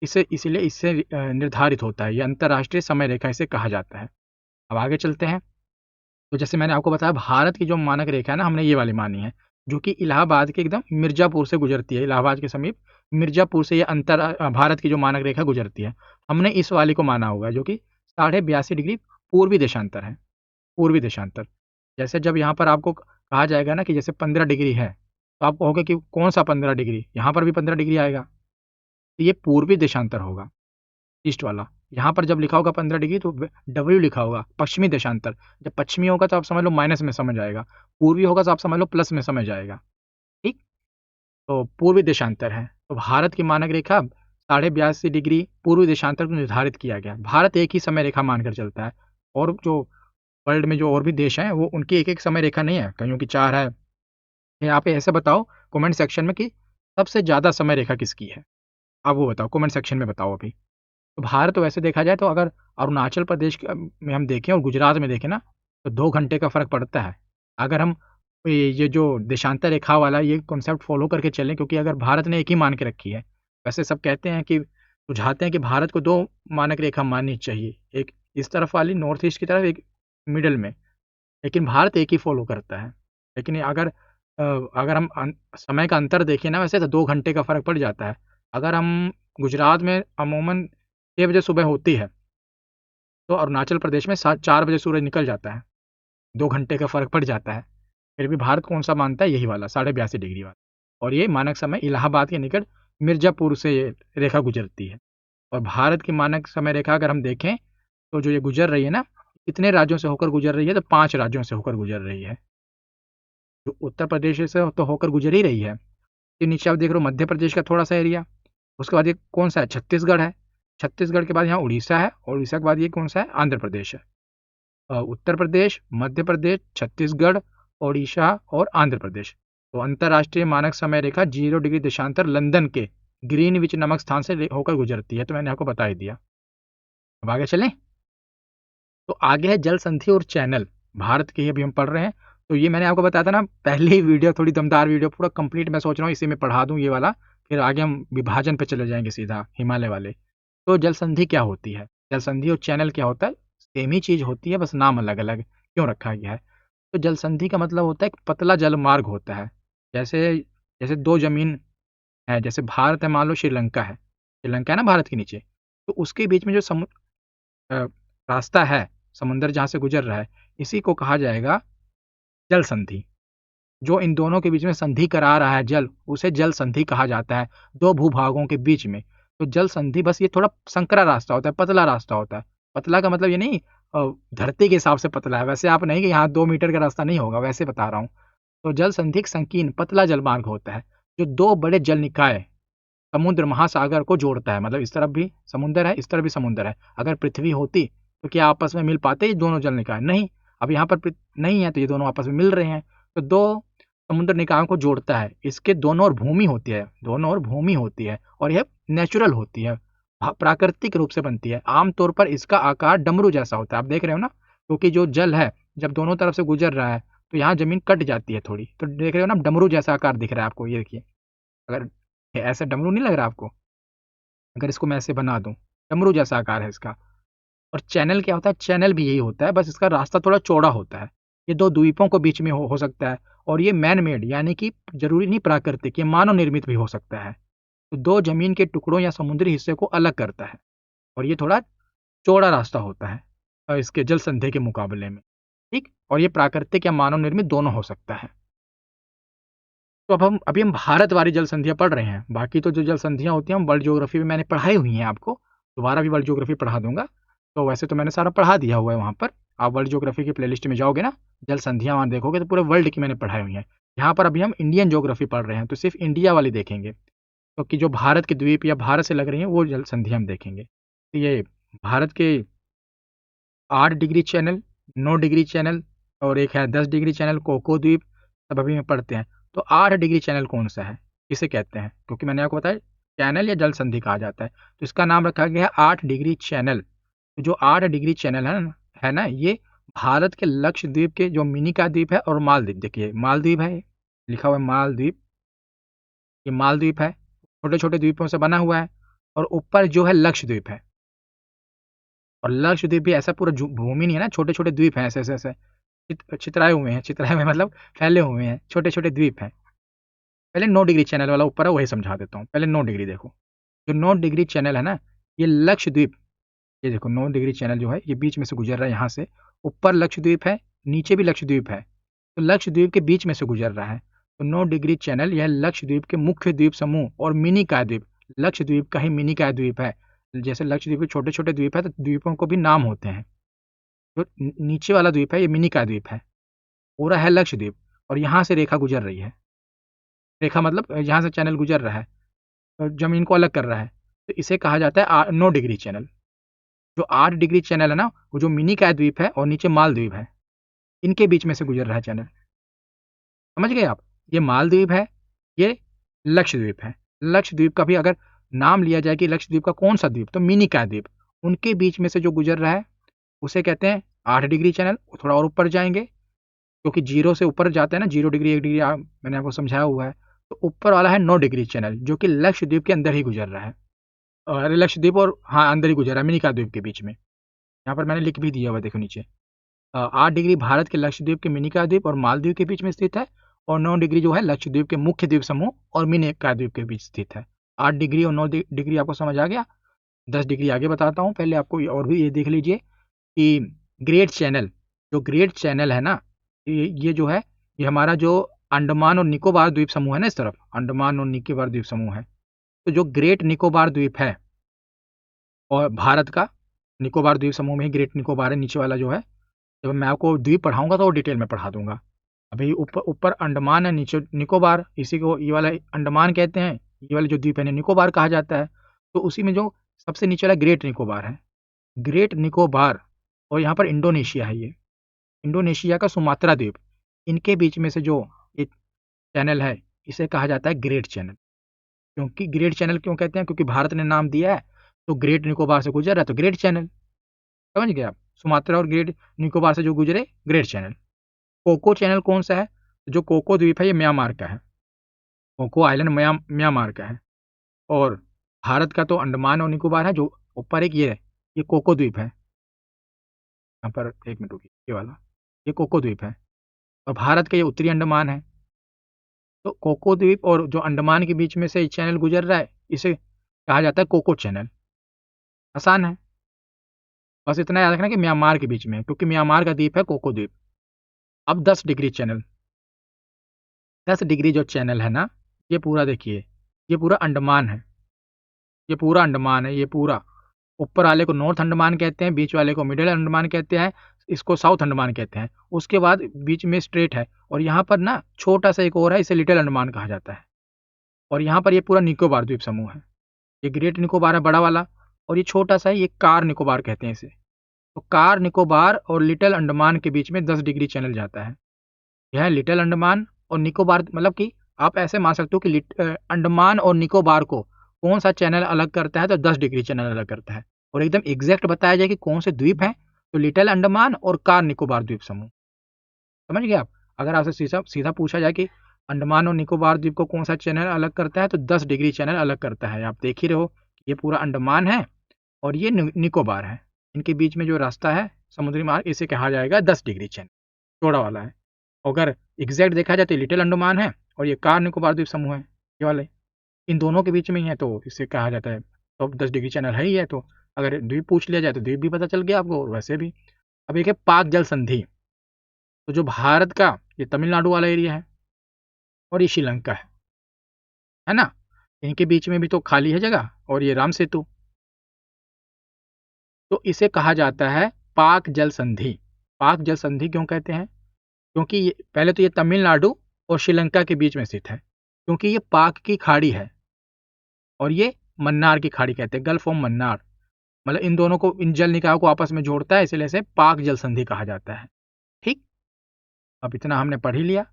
इसे इसीलिए इससे निर्धारित होता है, ये अंतर्राष्ट्रीय समय रेखा इसे कहा जाता है। अब आगे चलते हैं। तो जैसे मैंने आपको बताया भारत की जो मानक रेखा है ना, हमने ये वाली मानी है, जो कि इलाहाबाद के एकदम मिर्ज़ापुर से गुजरती है। इलाहाबाद के समीप मिर्ज़ापुर से ये भारत की जो मानक रेखा गुजरती है, हमने इस वाली को माना होगा, जो कि 82.5 डिग्री पूर्वी देशांतर है। पूर्वी देशांतर। जैसे जब यहाँ पर आपको कहा जाएगा ना कि जैसे 15 डिग्री है, तो आप कहोगे कि कौन सा 15 डिग्री? यहाँ पर भी 15 डिग्री आएगा। तो ये पूर्वी देशांतर होगा, ईस्ट वाला। यहाँ पर जब लिखा होगा 15 डिग्री तो डब्ल्यू लिखा होगा, पश्चिमी देशांतर। जब पश्चिमी होगा तो आप समझ लो माइनस में समझ आएगा, पूर्वी होगा तो आप समझ लो प्लस में समझ आएगा। ठीक, तो पूर्वी देशांतर है। तो भारत की मानक रेखा 82.5 डिग्री पूर्वी देशांतर को निर्धारित किया गया। भारत एक ही समय रेखा मानकर चलता है, और जो वर्ल्ड में जो और भी देश हैं वो उनकी एक एक समय रेखा नहीं है, कईयों की 4 है। यहाँ पे ऐसे बताओ कमेंट सेक्शन में कि सबसे ज़्यादा समय रेखा किसकी है? आप वो बताओ, कमेंट सेक्शन में बताओ अभी। तो भारत तो वैसे देखा जाए तो अगर अरुणाचल प्रदेश में हम देखें और गुजरात में देखें ना, तो 2 घंटे का फ़र्क पड़ता है। अगर हम ये जो देशांतर रेखा वाला ये कॉन्सेप्ट फ़ॉलो करके चलें, क्योंकि अगर भारत ने एक ही मान के रखी है, वैसे सब कहते हैं कि सुझाते हैं कि भारत को 2 मानक रेखा माननी चाहिए, एक इस तरफ वाली नॉर्थ ईस्ट की तरफ, एक मिडल में, लेकिन भारत एक ही फ़ॉलो करता है। लेकिन अगर हम समय का अंतर देखें ना, वैसे तो 2 घंटे का फ़र्क पड़ जाता है। अगर हम गुजरात में अमूमन 6 बजे सुबह होती है, तो अरुणाचल प्रदेश में 4 बजे सूरज निकल जाता है, 2 घंटे का फ़र्क पड़ जाता है। फिर भी भारत कौन सा मानता है? यही वाला 82.5 डिग्री वाला। और ये मानक समय इलाहाबाद के निकट मिर्ज़ापुर से ये रेखा गुजरती है। और भारत की मानक समय रेखा अगर हम देखें तो जो ये गुजर रही है ना, कितने राज्यों से होकर गुजर रही है? तो 5 राज्यों से होकर गुजर रही है। जो उत्तर प्रदेश से तो होकर गुजर ही रही है। फिर नीचे आप देख रहे हो मध्य प्रदेश का थोड़ा सा एरिया, उसके बाद ये कौन सा है? छत्तीसगढ़ है। छत्तीसगढ़ के बाद यहाँ उड़ीसा है, और उड़ीसा के बाद ये कौन सा है? आंध्र प्रदेश है। उत्तर प्रदेश, मध्य प्रदेश, छत्तीसगढ़, ओडिशा और आंध्र प्रदेश। तो अंतर्राष्ट्रीय मानक समय रेखा 0 डिग्री देशांतर लंदन के ग्रीनविच नामक स्थान से होकर गुजरती है। तो मैंने आपको बता ही दिया। अब आगे चलें। तो आगे है जल संधि और चैनल, भारत के ही अभी हम पढ़ रहे हैं। तो ये मैंने आपको बताया था ना, पहली वीडियो थोड़ी दमदार वीडियो, पूरा कंप्लीट मैं सोच रहा हूँ इसी में पढ़ा दूँ ये वाला, फिर आगे हम विभाजन पे चले जाएंगे सीधा हिमालय वाले। तो जल संधि क्या होती है? जल संधि और चैनल क्या होता है, सेम ही चीज़ होती है, बस नाम अलग-अलग क्यों रखा गया है। तो जल संधि का मतलब होता है कि पतला जल मार्ग होता है। जैसे जैसे 2 ज़मीन है, जैसे भारत है, मान लो श्रीलंका है ना भारत के नीचे, तो उसके बीच में जो अ, रास्ता है, समुद्र जहाँ से गुज़र रहा है, इसी को कहा जाएगा जल संधि। जो इन दोनों के बीच में संधि करा रहा है जल, उसे जल संधि कहा जाता है, 2 भूभागों के बीच में। तो जल संधि बस ये थोड़ा संकरा रास्ता होता है, पतला रास्ता होता है। पतला का मतलब ये नहीं धरती के हिसाब से पतला है, वैसे आप नहीं कि यहाँ 2 मीटर का रास्ता नहीं होगा, वैसे बता रहा हूँ। तो जल संधि एक संकीर्ण पतला जलमार्ग होता है, जो 2 बड़े जल निकाय समुद्र महासागर को जोड़ता है। मतलब इस तरफ भी समुद्र है, इस तरफ भी समुद्र है। अगर पृथ्वी होती तो क्या आपस में मिल पाते ये दोनों जल निकाय? नहीं। अब यहाँ पर नहीं है, तो ये दोनों आपस में मिल रहे हैं। तो 2 समुद्र निकायों को जोड़ता है। इसके दोनों ओर भूमि होती है, दोनों ओर भूमि होती है, और यह नेचुरल होती है, प्राकृतिक रूप से बनती है। आमतौर पर इसका आकार डमरू जैसा होता है, आप देख रहे हो ना, क्योंकि जो जल है जब दोनों तरफ से गुजर रहा है तो यहाँ जमीन कट जाती है थोड़ी, तो देख रहे हो ना, डमरू जैसा आकार दिख रहा है आपको, ये देखिए। अगर ऐसा डमरू नहीं लग रहा आपको? अगर इसको मैं ऐसे बना दूं, डमरू जैसा आकार है इसका। और चैनल क्या होता है? चैनल भी यही होता है, बस इसका रास्ता थोड़ा चौड़ा होता है। ये 2 द्वीपों के बीच में हो सकता है, और ये मैन मेड यानी कि जरूरी नहीं प्राकृतिक, ये मानव निर्मित भी हो सकता है। तो 2 जमीन के टुकड़ों या समुद्री हिस्से को अलग करता है, और ये थोड़ा चौड़ा रास्ता होता है इसके जल संधि के मुकाबले में। ठीक, और ये प्राकृतिक या मानव निर्मित दोनों हो सकता है। तो अब हम अभी भारत वाली जल संधियाँ पढ़ रहे हैं। बाकी तो जो जल संधियाँ होती हैं हम वर्ल्ड ज्योग्राफी में मैंने पढ़ाई हुई हैं आपको, दोबारा भी वर्ल्ड ज्योग्राफी पढ़ा दूंगा। तो वैसे तो मैंने सारा पढ़ा दिया हुआ है वहाँ पर। आप वर्ल्ड ज्योग्राफी की प्लेलिस्ट में जाओगे ना, जल संधियाँ वहाँ देखोगे तो पूरे वर्ल्ड की मैंने पढ़ाई हुई है। यहाँ पर अभी हम इंडियन ज्योग्राफी पढ़ रहे हैं, तो सिर्फ इंडिया वाली देखेंगे, क्योंकि जो भारत के द्वीप या भारत से लग रही हैं वो जल संधियाँ हम देखेंगे। तो ये भारत के 8 डिग्री चैनल, 9 डिग्री चैनल, और एक है 10 डिग्री चैनल, कोको द्वीप, सब अभी में पढ़ते हैं। तो 8 डिग्री चैनल कौन सा है, किसे कहते हैं? क्योंकि मैंने आपको बताया चैनल या जल संधि कहा जाता है, तो इसका नाम रखा गया है 8 डिग्री चैनल। तो जो 8 डिग्री चैनल है ना, ये भारत के लक्षद्वीप के जो मिनिका द्वीप है और मालदीप, देखिए मालदीप है, लिखा हुआ है मालदीप, ये मालदीप है, छोटे छोटे द्वीपों से बना हुआ है। और ऊपर जो है लक्षद्वीप है, और लक्षद्वीप भी ऐसा पूरा भूमि नहीं है ना, छोटे छोटे द्वीप हैं, ऐसे ऐसे ऐसे छितराए हुए हैं, छितराए हुए मतलब फैले हुए हैं, छोटे छोटे द्वीप हैं। पहले 9 डिग्री चैनल वाला ऊपर है वही समझा देता हूँ, पहले 9 डिग्री देखो। जो 9 डिग्री चैनल है ना, ये लक्षद्वीप, ये देखो 9 डिग्री चैनल जो है ये बीच में से गुजर रहा है यहाँ से। ऊपर लक्षद्वीप है, नीचे भी लक्षद्वीप है, तो लक्षद्वीप के बीच में से गुजर रहा है। तो 9 डिग्री चैनल यह लक्षद्वीप के मुख्य द्वीप समूह और मिनी काय द्वीप, लक्षद्वीप का ही मिनी काय द्वीप है। जैसे लक्षद्वीप के छोटे छोटे द्वीप है, तो द्वीपों को भी नाम होते हैं। जो नीचे वाला द्वीप है ये मिनी काय द्वीप है, पूरा है लक्षद्वीप, और यहाँ से रेखा गुजर रही है। रेखा मतलब यहाँ से चैनल गुजर रहा है, तो जमीन को अलग कर रहा है, तो इसे कहा जाता है 9 डिग्री चैनल। जो 8 डिग्री चैनल है ना, वो जो मिनी काय द्वीप है और नीचे मालदीव है, इनके बीच में से गुजर रहा है चैनल। समझ गए आप? ये मालदीव है, ये लक्षद्वीप है। लक्षद्वीप का भी अगर नाम लिया जाए कि लक्षद्वीप का कौन सा द्वीप, तो मिनी काय द्वीप, उनके बीच में से जो गुजर रहा है उसे कहते हैं 8 डिग्री चैनल। थोड़ा और ऊपर जाएंगे, क्योंकि जीरो से ऊपर जाते हैं ना, 0 डिग्री 1 डिग्री, मैंने आपको समझाया हुआ है। तो ऊपर वाला है 9 डिग्री चैनल, जो कि लक्षद्वीप के अंदर ही गुजर रहा है, और लक्षद्वीप और हाँ अंदर ही गुजर रहा है, मिनी काय द्वीप के बीच में। यहाँ पर मैंने लिख भी दिया हुआ, देखो नीचे। 8 डिग्री भारत के लक्षद्वीप के मिनी काय द्वीप और मालदीव के बीच में स्थित है, और 9 डिग्री जो है लक्षद्वीप के मुख्य द्वीप समूह और मिनी काय द्वीप के बीच स्थित है। 8 डिग्री और 9 डिग्री आपको समझ आ गया। 10 डिग्री आगे बताता हूँ, पहले आपको और भी ये देख लीजिए कि ग्रेट चैनल, जो ग्रेट चैनल है ना, ये जो है, ये हमारा जो अंडमान और निकोबार द्वीप समूह है ना, इस तरफ अंडमान और निकोबार द्वीप समूह है। तो जो ग्रेट निकोबार द्वीप है, और भारत का निकोबार द्वीप समूह में ही ग्रेट निकोबार है, नीचे वाला जो है। जब मैं आपको द्वीप पढ़ाऊंगा तो वो डिटेल में पढ़ा दूंगा। अभी ऊपर ऊपर अंडमान है, नीचे निकोबार, इसी को ये वाला अंडमान कहते हैं, ये वाले जो द्वीप है निकोबार कहा जाता है। तो उसी में जो सबसे नीचे वाला ग्रेट निकोबार है, ग्रेट निकोबार, और यहाँ पर इंडोनेशिया है, ये इंडोनेशिया का सुमात्रा द्वीप, इनके बीच में से जो एक चैनल है इसे कहा जाता है ग्रेट चैनल। क्योंकि ग्रेट चैनल क्यों कहते हैं? क्योंकि भारत ने नाम दिया है, तो ग्रेट निकोबार से गुजर रहा है तो ग्रेट चैनल। समझ गए आप? सुमात्रा और ग्रेट निकोबार से जो गुजरे, ग्रेट चैनल। कोको चैनल कौन सा है? जो कोको द्वीप है ये म्यांमार का है, कोको आइलैंड म्यांमार का है। और भारत का तो अंडमान और निकोबार है, जो ऊपर एक ये है, ये कोको द्वीप है। यहाँ पर एक मिनट रुकिए, ये वाला, ये कोको द्वीप है और भारत का ये उत्तरी अंडमान है। तो कोको द्वीप और जो अंडमान के बीच में से चैनल गुजर रहा है, इसे कहा जाता है कोको चैनल। आसान है, बस इतना याद रखना कि म्यांमार के बीच में है, क्योंकि म्यांमार का द्वीप है कोको द्वीप। अब 10 डिग्री चैनल, 10 डिग्री जो चैनल है ना, ये पूरा देखिए, ये पूरा अंडमान है, ये पूरा अंडमान है, ये पूरा ऊपर वाले को नॉर्थ अंडमान कहते हैं, बीच वाले को मिडिल अंडमान कहते हैं, इसको साउथ अंडमान कहते हैं। उसके बाद बीच में स्ट्रेट है और यहाँ पर ना छोटा सा एक और है, इसे लिटिल अंडमान कहा जाता है। और यहाँ पर ये पूरा निकोबार द्वीप समूह है, ये ग्रेट निकोबार है बड़ा वाला, और ये छोटा सा है, ये कार निकोबार कहते हैं इसे। तो कार निकोबार और लिटिल अंडमान के बीच में 10 डिग्री चैनल जाता है। यह है लिटिल अंडमान और निकोबार, मतलब कि आप ऐसे मान सकते हो कि अंडमान और निकोबार को कौन सा चैनल अलग करता है, तो 10 डिग्री चैनल अलग करता है। और एकदम एग्जैक्ट बताया जाए कि कौन से द्वीप हैं, तो लिटिल अंडमान और कार निकोबार द्वीप समूह। समझ गए आप? अगर आपसे सीधा सीधा पूछा जाए कि अंडमान और निकोबार द्वीप को कौन सा चैनल अलग करता है, तो 10 डिग्री चैनल अलग करता है। आप देख ही रहे हो, ये पूरा अंडमान है और ये निकोबार है, इनके बीच में जो रास्ता है समुद्री मार्ग, इसे कहा जाएगा 10 डिग्री चैनल, चौड़ा वाला है। अगर एग्जैक्ट देखा जाए तो लिटिल अंडमान है और ये कार निकोबार द्वीप समूह है, ये वाले इन दोनों के बीच में ही है, तो इसे कहा जाता है। तो 10 डिग्री चैनल है ही है, तो अगर द्वीप पूछ लिया जाए तो द्वीप भी पता चल गया आपको, और वैसे भी। अब एक है पाक जल संधि, तो जो भारत का ये तमिलनाडु वाला एरिया है और ये श्रीलंका है ना, इनके बीच में भी तो खाली है जगह, और ये राम सेतु, तो इसे कहा जाता है पाक जल संधि। पाक जल संधि क्यों कहते हैं? क्योंकि ये पहले तो ये तमिलनाडु और श्रीलंका के बीच में स्थित है, क्योंकि ये पाक की खाड़ी है और ये मन्नार की खाड़ी कहते हैं, गल्फ ऑफ मन्नार, मतलब इन दोनों को, इन जल निकायों को आपस में जोड़ता है, इसलिए इसे पाक जल संधि कहा जाता है। ठीक, अब इतना हमने पढ़ ही लिया।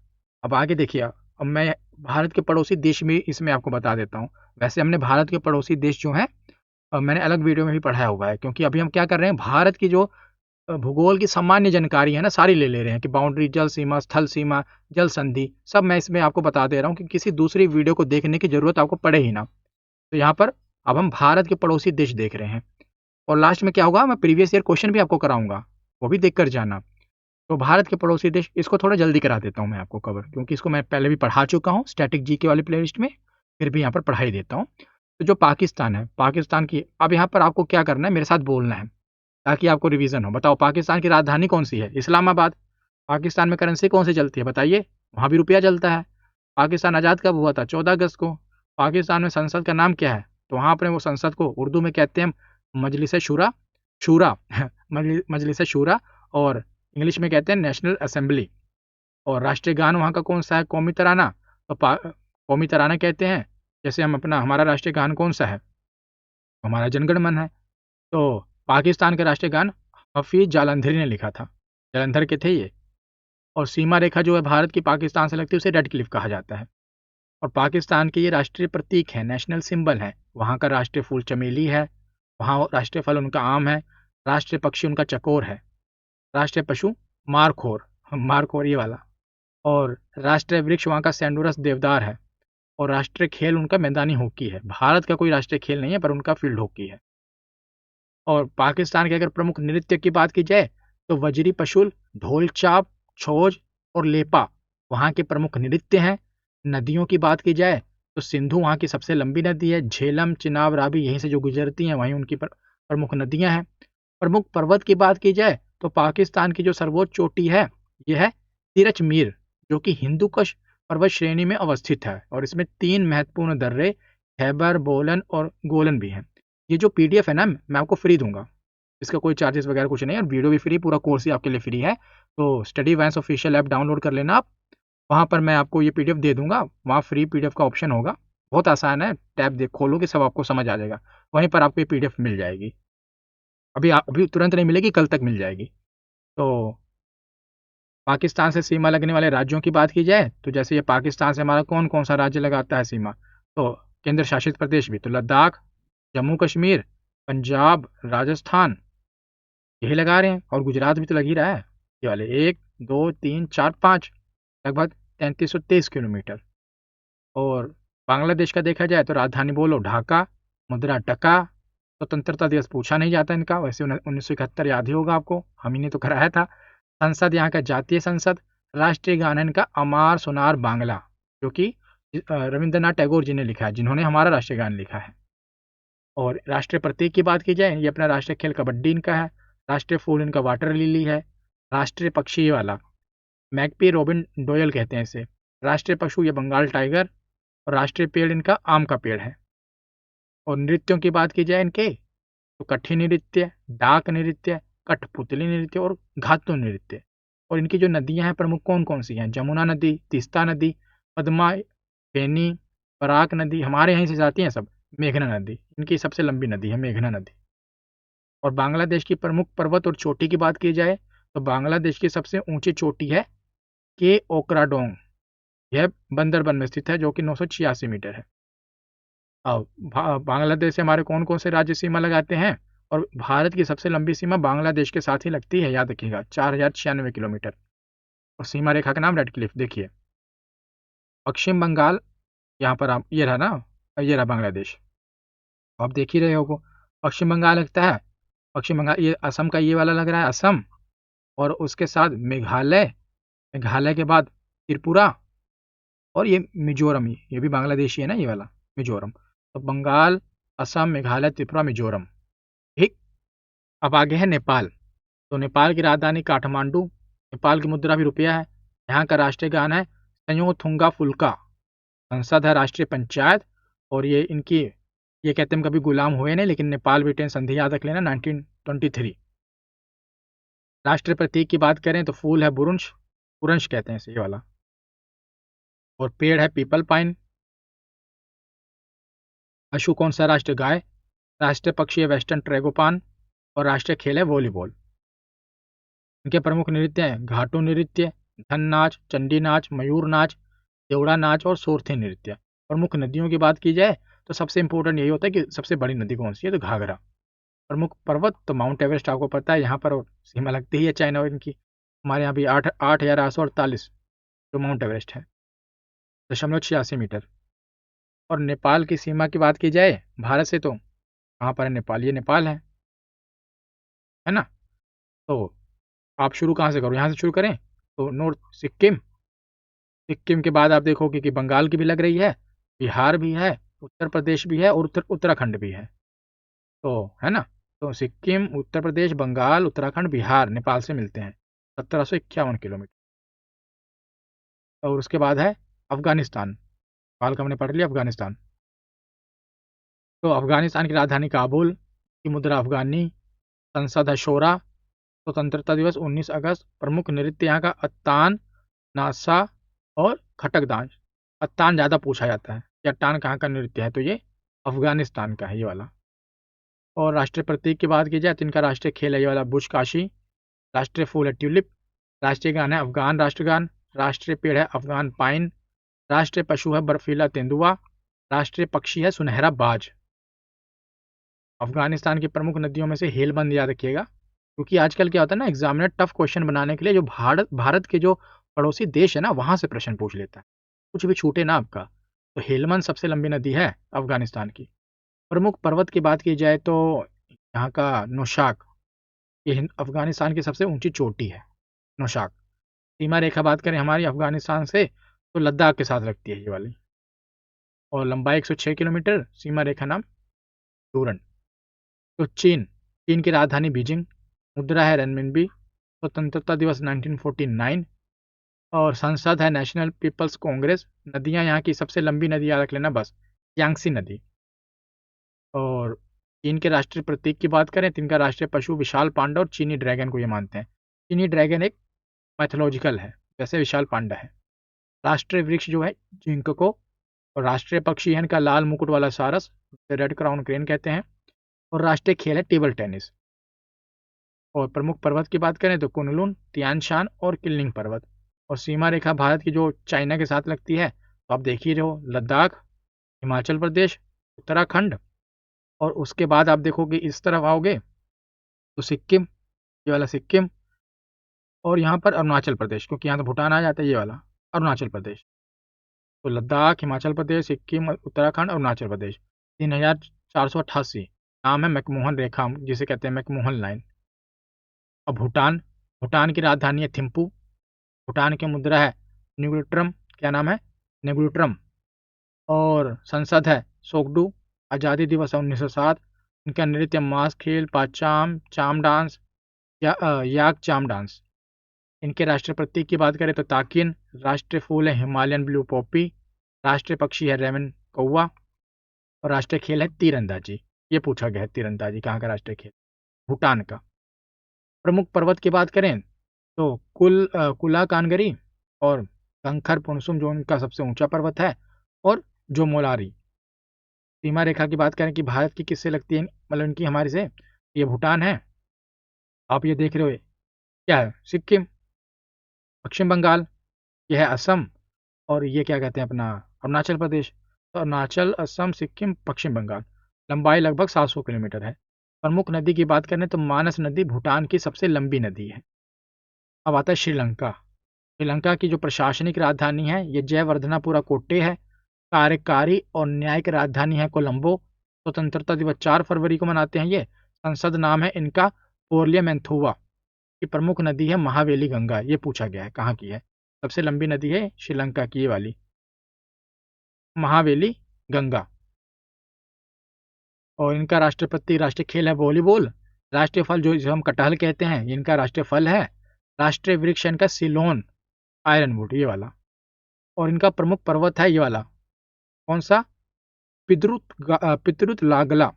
अब आगे देखिए, अब मैं भारत के पड़ोसी देश में इसमें आपको बता देता हूँ। वैसे हमने भारत के पड़ोसी देश जो हैं, मैंने अलग वीडियो में भी पढ़ाया हुआ है, क्योंकि अभी हम क्या कर रहे हैं, भारत की जो भूगोल की सामान्य जानकारी है ना, सारी ले रहे हैं कि बाउंड्री, जल सीमा, स्थल सीमा, जल संधि, सब मैं इसमें आपको बता दे रहा हूँ कि किसी दूसरी वीडियो को देखने की जरूरत आपको पड़े ही ना। तो यहाँ पर अब हम भारत के पड़ोसी देश देख रहे हैं, और लास्ट में क्या होगा, मैं प्रीवियस ईयर क्वेश्चन भी आपको कराऊंगा, वो भी देख कर जाना। तो भारत के पड़ोसी देश, इसको थोड़ा जल्दी करा देता हूँ मैं आपको कवर, क्योंकि इसको मैं पहले भी पढ़ा चुका हूँ स्टैटिक जीके वाली प्लेलिस्ट में, फिर भी यहाँ पर पढ़ाई देता हूँ। तो जो पाकिस्तान है, पाकिस्तान की, अब यहाँ पर आपको क्या करना है, मेरे साथ बोलना है ताकि आपको रिवीजन हो। बताओ, पाकिस्तान की राजधानी कौन सी है? इस्लामाबाद। पाकिस्तान में करेंसी कौन सी चलती है बताइए? वहाँ भी रुपया चलता है। पाकिस्तान आज़ाद कब हुआ था? 14 अगस्त को। पाकिस्तान में संसद का नाम क्या है? तो वहाँ अपने वो संसद को उर्दू में कहते हैं मजलिस शूरा, शूरा मजलिस शूरा, और इंग्लिश में कहते हैं नेशनल असेंबली। और राष्ट्रीय गान वहाँ का कौन सा है? कौमी तराना। तो कौमी तराना कहते हैं, जैसे हम अपना, हमारा राष्ट्रीय गान कौन सा है? हमारा जनगण मन है। तो पाकिस्तान का राष्ट्रीय गान हफीज जालंधरी ने लिखा था, जालंधर के थे ये। और सीमा रेखा जो है भारत की पाकिस्तान से लगती है, उसे रेड क्लिफ कहा जाता है। और पाकिस्तान के ये राष्ट्रीय प्रतीक है, नेशनल सिंबल है। वहाँ का राष्ट्रीय फूल चमेली है, वहाँ राष्ट्रीय फल उनका आम है, राष्ट्रीय पक्षी उनका चकोर है, राष्ट्रीय पशु मारखोर, मारखोर ये वाला, और राष्ट्रीय वृक्ष वहाँ का सैंडोरस देवदार है, और राष्ट्रीय खेल उनका मैदानी हॉकी है। भारत का कोई राष्ट्रीय खेल नहीं है, पर उनका फील्ड हॉकी है। और पाकिस्तान के अगर प्रमुख नृत्य की बात की जाए, तो वजरी पशुल, ढोल चाप, छोज और लेपा वहाँ के प्रमुख नृत्य हैं। नदियों की बात की जाए तो सिंधु वहाँ की सबसे लंबी नदी है, झेलम, चिनाब, रावी यहीं से जो गुजरती हैं, वहीं उनकी प्रमुख नदियाँ हैं। प्रमुख पर्वत की बात की जाए तो पाकिस्तान की जो सर्वोच्च चोटी है, यह है तिरच मीर, जो कि हिंदू कुश पर्वत श्रेणी में अवस्थित है, और इसमें 3 महत्वपूर्ण दर्रे खैबर, बोलन और गोलन भी हैं। ये जो पीडीएफ है ना, मैं आपको फ्री दूंगा, इसका कोई चार्जेस वगैरह कुछ नहीं है, और वीडियो भी फ्री, पूरा कोर्स ही आपके लिए फ्री है। तो स्टडी वाइंस ऑफिशियल ऐप डाउनलोड कर लेना आप, वहाँ पर मैं आपको ये पीडीएफ दे दूंगा, वहाँ फ्री पीडीएफ का ऑप्शन होगा, बहुत आसान है, टैब देख खोलोगे सब आपको समझ आ जाएगा, वहीं पर आपको ये पीडीएफ मिल जाएगी। अभी तुरंत नहीं मिलेगी, कल तक मिल जाएगी। तो पाकिस्तान से सीमा लगने वाले राज्यों की बात की जाए तो जैसे ये पाकिस्तान से हमारा कौन कौन सा राज्य लगाता है सीमा, तो केंद्र शासित प्रदेश भी, तो लद्दाख, जम्मू कश्मीर, पंजाब, राजस्थान, यही लगा रहे हैं, और गुजरात भी तो लग ही रहा है। ये वाले 1 2 3 4 5, लगभग 3323 किलोमीटर। और बांग्लादेश का देखा जाए तो राजधानी बोलो ढाका, मुद्रा टका, स्वतंत्रता दिवस पूछा नहीं जाता इनका, वैसे 1971 याद ही होगा आपको, हम ही ने तो कराया था। संसद यहाँ का जातीय संसद। राष्ट्रीय गान है इनका अमार सोनार बांग्ला, जो कि रविंद्रनाथ टैगोर जी ने लिखा है, जिन्होंने हमारा राष्ट्रीय गान लिखा है। और राष्ट्रीय प्रतीक की बात की जाए, ये अपना राष्ट्रीय खेल कबड्डी इनका है। राष्ट्रीय फूल इनका वाटर लिली है। राष्ट्रीय पक्षी ये वाला मैकपी रोबिन डोयल कहते हैं इसे। राष्ट्रीय पशु ये बंगाल टाइगर। और राष्ट्रीय पेड़ इनका आम का पेड़ है। और नृत्यों की बात की जाए इनके, तो कठी नृत्य, डाक नृत्य, कठपुतली नृत्य और घातु नृत्य। और इनकी जो नदियां हैं प्रमुख कौन कौन सी हैं, जमुना नदी, तीस्ता नदी, पद्मा, फेनी, पराक नदी, हमारे यहीं से जाती हैं सब। मेघना नदी इनकी सबसे लंबी नदी है, मेघना नदी। और बांग्लादेश की प्रमुख पर्वत और चोटी की बात की जाए, तो बांग्लादेश की सबसे ऊंची चोटी है के ओकराडोंग। यह बंदरबन में स्थित है, जो कि 986 मीटर है। अब बांग्लादेश से हमारे कौन कौन से राज्य सीमा लगाते हैं, और भारत की सबसे लंबी सीमा बांग्लादेश के साथ ही लगती है, याद रखिएगा, 4096 किलोमीटर। और सीमा रेखा का नाम रेड क्लिफ। देखिए पश्चिम बंगाल, यहाँ पर आप ये रहा ना, ये रहा बांग्लादेश, आप देख ही रहे हो। पश्चिम बंगाल लगता है, पश्चिम बंगाल ये असम का ये वाला लग रहा है, असम। और उसके साथ मेघालय, मेघालय के बाद त्रिपुरा, और ये मिजोरम, ये भी बांग्लादेशी है ना ये वाला, मिजोरम। तो बंगाल, असम, मेघालय, त्रिपुरा, मिजोरम। ठीक। अब आगे है नेपाल। तो नेपाल की राजधानी काठमांडू। नेपाल की मुद्रा भी रुपया है। यहाँ का राष्ट्रीय गान है संयोथुंगा फुल्का। संसद है राष्ट्रीय पंचायत। और ये इनकी, ये कहते हैं हम कभी गुलाम हुए नहीं, लेकिन नेपाल ब्रिटेन संधि याद रख लेना 1923। राष्ट्रीय प्रतीक की बात करें तो फूल है बुरुंश, बुरंश कहते हैं इसे, ये वाला। और पेड़ है पीपल पाइन। पशु कौन सा, राष्ट्रीय गाय। राष्ट्रीय पक्षी है वेस्टर्न ट्रैगोपान। और राष्ट्रीय खेल है वॉलीबॉल। इनके प्रमुख नृत्य हैं घाटू नृत्य, धन नाच, चंडी नाच, मयूर नाच, देवड़ा नाच और सोरथे नृत्य। प्रमुख नदियों की बात की जाए तो सबसे इंपॉर्टेंट यही होता है कि सबसे बड़ी नदी कौन सी है, तो घाघरा। प्रमुख पर्वत तो माउंट एवरेस्ट आपको पता है, यहाँ पर सीमा लगती ही है चाइना और इनकी। हमारे यहाँ भी 8,848 जो माउंट एवरेस्ट है, 0.86 मीटर। और नेपाल की सीमा की बात की जाए भारत से, तो कहाँ पर है नेपाल, ये नेपाल है ना। तो आप शुरू कहाँ से करो, यहाँ से शुरू करें तो नॉर्थ सिक्किम। सिक्किम के बाद आप देखोगे कि बंगाल की भी लग रही है, बिहार भी है, उत्तर प्रदेश भी है और उत्तराखंड भी है। तो है ना, तो सिक्किम, उत्तर प्रदेश, बंगाल, उत्तराखंड, बिहार नेपाल से मिलते हैं, 1751 किलोमीटर। और उसके बाद है अफगानिस्तान। नेपाल का हमने पढ़ लिया, अफगानिस्तान। तो अफगानिस्तान की राजधानी काबुल, की मुद्रा अफगानी। संसद है शोरा। स्वतंत्रता दिवस 19 अगस्त। प्रमुख नृत्य यहाँ का अत्तान, नासा और खटकदांज। अत्तान ज़्यादा पूछा जाता है कि अट्टान कहाँ का नृत्य है, तो ये अफगानिस्तान का है, ये वाला। और राष्ट्रीय प्रतीक की बात की जाए तो इनका राष्ट्रीय खेल है ये वाला बुशकाशी। राष्ट्रीय फूल है ट्यूलिप। राष्ट्रीय गान है अफगान राष्ट्रगान। राष्ट्रीय पेड़ है अफगान पाइन। राष्ट्रीय पशु है बर्फीला तेंदुआ। राष्ट्रीय पक्षी है सुनहरा बाज। अफगानिस्तान की प्रमुख नदियों में से हेलबंद याद रखिएगा, क्योंकि आजकल क्या होता है ना, एग्जामिनर टफ क्वेश्चन बनाने के लिए जो भारत के जो पड़ोसी देश है ना, वहां से प्रश्न पूछ लेता है, कुछ भी छूटे ना आपका। तो हेलमंद सबसे लंबी नदी है अफगानिस्तान की। प्रमुख पर्वत की बात की जाए तो यहाँ का नौशाक, ये अफगानिस्तान की सबसे ऊंची चोटी है, नौशाक। सीमा रेखा बात करें हमारी अफगानिस्तान से, तो लद्दाख के साथ लगती है ये वाली। और लंबाई 106 किलोमीटर। सीमा रेखा नाम डूरन। तो चीन, चीन की राजधानी बीजिंग। मुद्रा है रेनमिनबी। स्वतंत्रता दिवस 1949। और संसद है नेशनल पीपल्स कांग्रेस। नदियां यहाँ की सबसे लंबी नदी याद रख लेना बस, यांगसी नदी। और चीन के राष्ट्रीय प्रतीक की बात करें तो इनका राष्ट्रीय पशु विशाल पांडा और चीनी ड्रैगन को ये मानते हैं। चीनी ड्रैगन एक मैथोलॉजिकल है, जैसे विशाल पांडा है। राष्ट्रीय वृक्ष जो है जिंको। और राष्ट्रीय पक्षी है इनका लाल मुकुट वाला सारस, रेड क्राउन क्रेन कहते हैं। और राष्ट्रीय खेल है टेबल टेनिस। और प्रमुख पर्वत की बात करें तो कुनलुन, तियानशान और किल्लिंग पर्वत। और सीमा रेखा भारत की जो चाइना के साथ लगती है, तो आप देख ही रहे हो, लद्दाख, हिमाचल प्रदेश, उत्तराखंड। और उसके बाद आप देखोगे इस तरफ आओगे तो सिक्किम, ये वाला सिक्किम। और यहाँ पर अरुणाचल प्रदेश, क्योंकि यहाँ तो भूटान आ जाता है, ये वाला अरुणाचल प्रदेश। तो लद्दाख, हिमाचल प्रदेश, सिक्किम, उत्तराखंड, अरुणाचल प्रदेश, 3,488। नाम है मैकमोहन रेखा, जिसे कहते हैं मैकमोहन लाइन। और भूटान, भूटान की राजधानी है थिम्पू। भूटान की मुद्रा है न्यूग्रोट्रम, क्या नाम है, नेग्रोट्रम। और संसद है सोगडू। आज़ादी दिवस है 1907। इनका नृत्य मास खेल, पाचाम, चाम डांस या याक चाम डांस। इनके राष्ट्रीय प्रतीक की बात करें तो ताकिन। राष्ट्रीय फूल है हिमालयन ब्लू पॉपी। राष्ट्रीय पक्षी है रेवन कौवा। और राष्ट्रीय खेल है तीरंदाजी। ये पूछा गया है तीरंदाजी कहाँ का राष्ट्रीय खेल, भूटान का। प्रमुख पर्वत की बात करें तो कुला कानगरी और कंखर पुनसुम जो उनका सबसे ऊंचा पर्वत है, और जो मोलारी। सीमा रेखा की बात करें कि भारत की किससे लगती है, मतलब इनकी हमारे से, ये भूटान है। आप ये देख रहे हो क्या है, सिक्किम। पश्चिम बंगाल, ये है असम। और ये क्या कहते हैं अपना, अरुणाचल प्रदेश। तो अरुणाचल, असम, सिक्किम, पश्चिम बंगाल। लंबाई लगभग 700 किलोमीटर है। प्रमुख नदी की बात करें तो मानस नदी भूटान की सबसे लंबी नदी है। अब आता है श्रीलंका। श्रीलंका की जो प्रशासनिक राजधानी है ये जयवर्धनापुरा कोट्टे है। कार्यकारी और न्यायिक राजधानी है कोलंबो। स्वतंत्रता दिवस 4 फरवरी को मनाते हैं ये। संसद नाम है इनका पोर्लियामेंथुआ। की प्रमुख नदी है महावेली गंगा। ये पूछा गया है कहाँ की है, सबसे लंबी नदी है श्रीलंका की ये वाली, महावेली गंगा। और इनका राष्ट्रपति राष्ट्रीय खेल है वॉलीबॉल। राष्ट्रीय फल जो हम कटहल कहते हैं, इनका राष्ट्रीय फल है। राष्ट्रीय वृक्ष इनका सिलोन आयरनवुड, ये वाला। और इनका प्रमुख पर्वत है ये वाला, कौन सा, पितरुत लागला।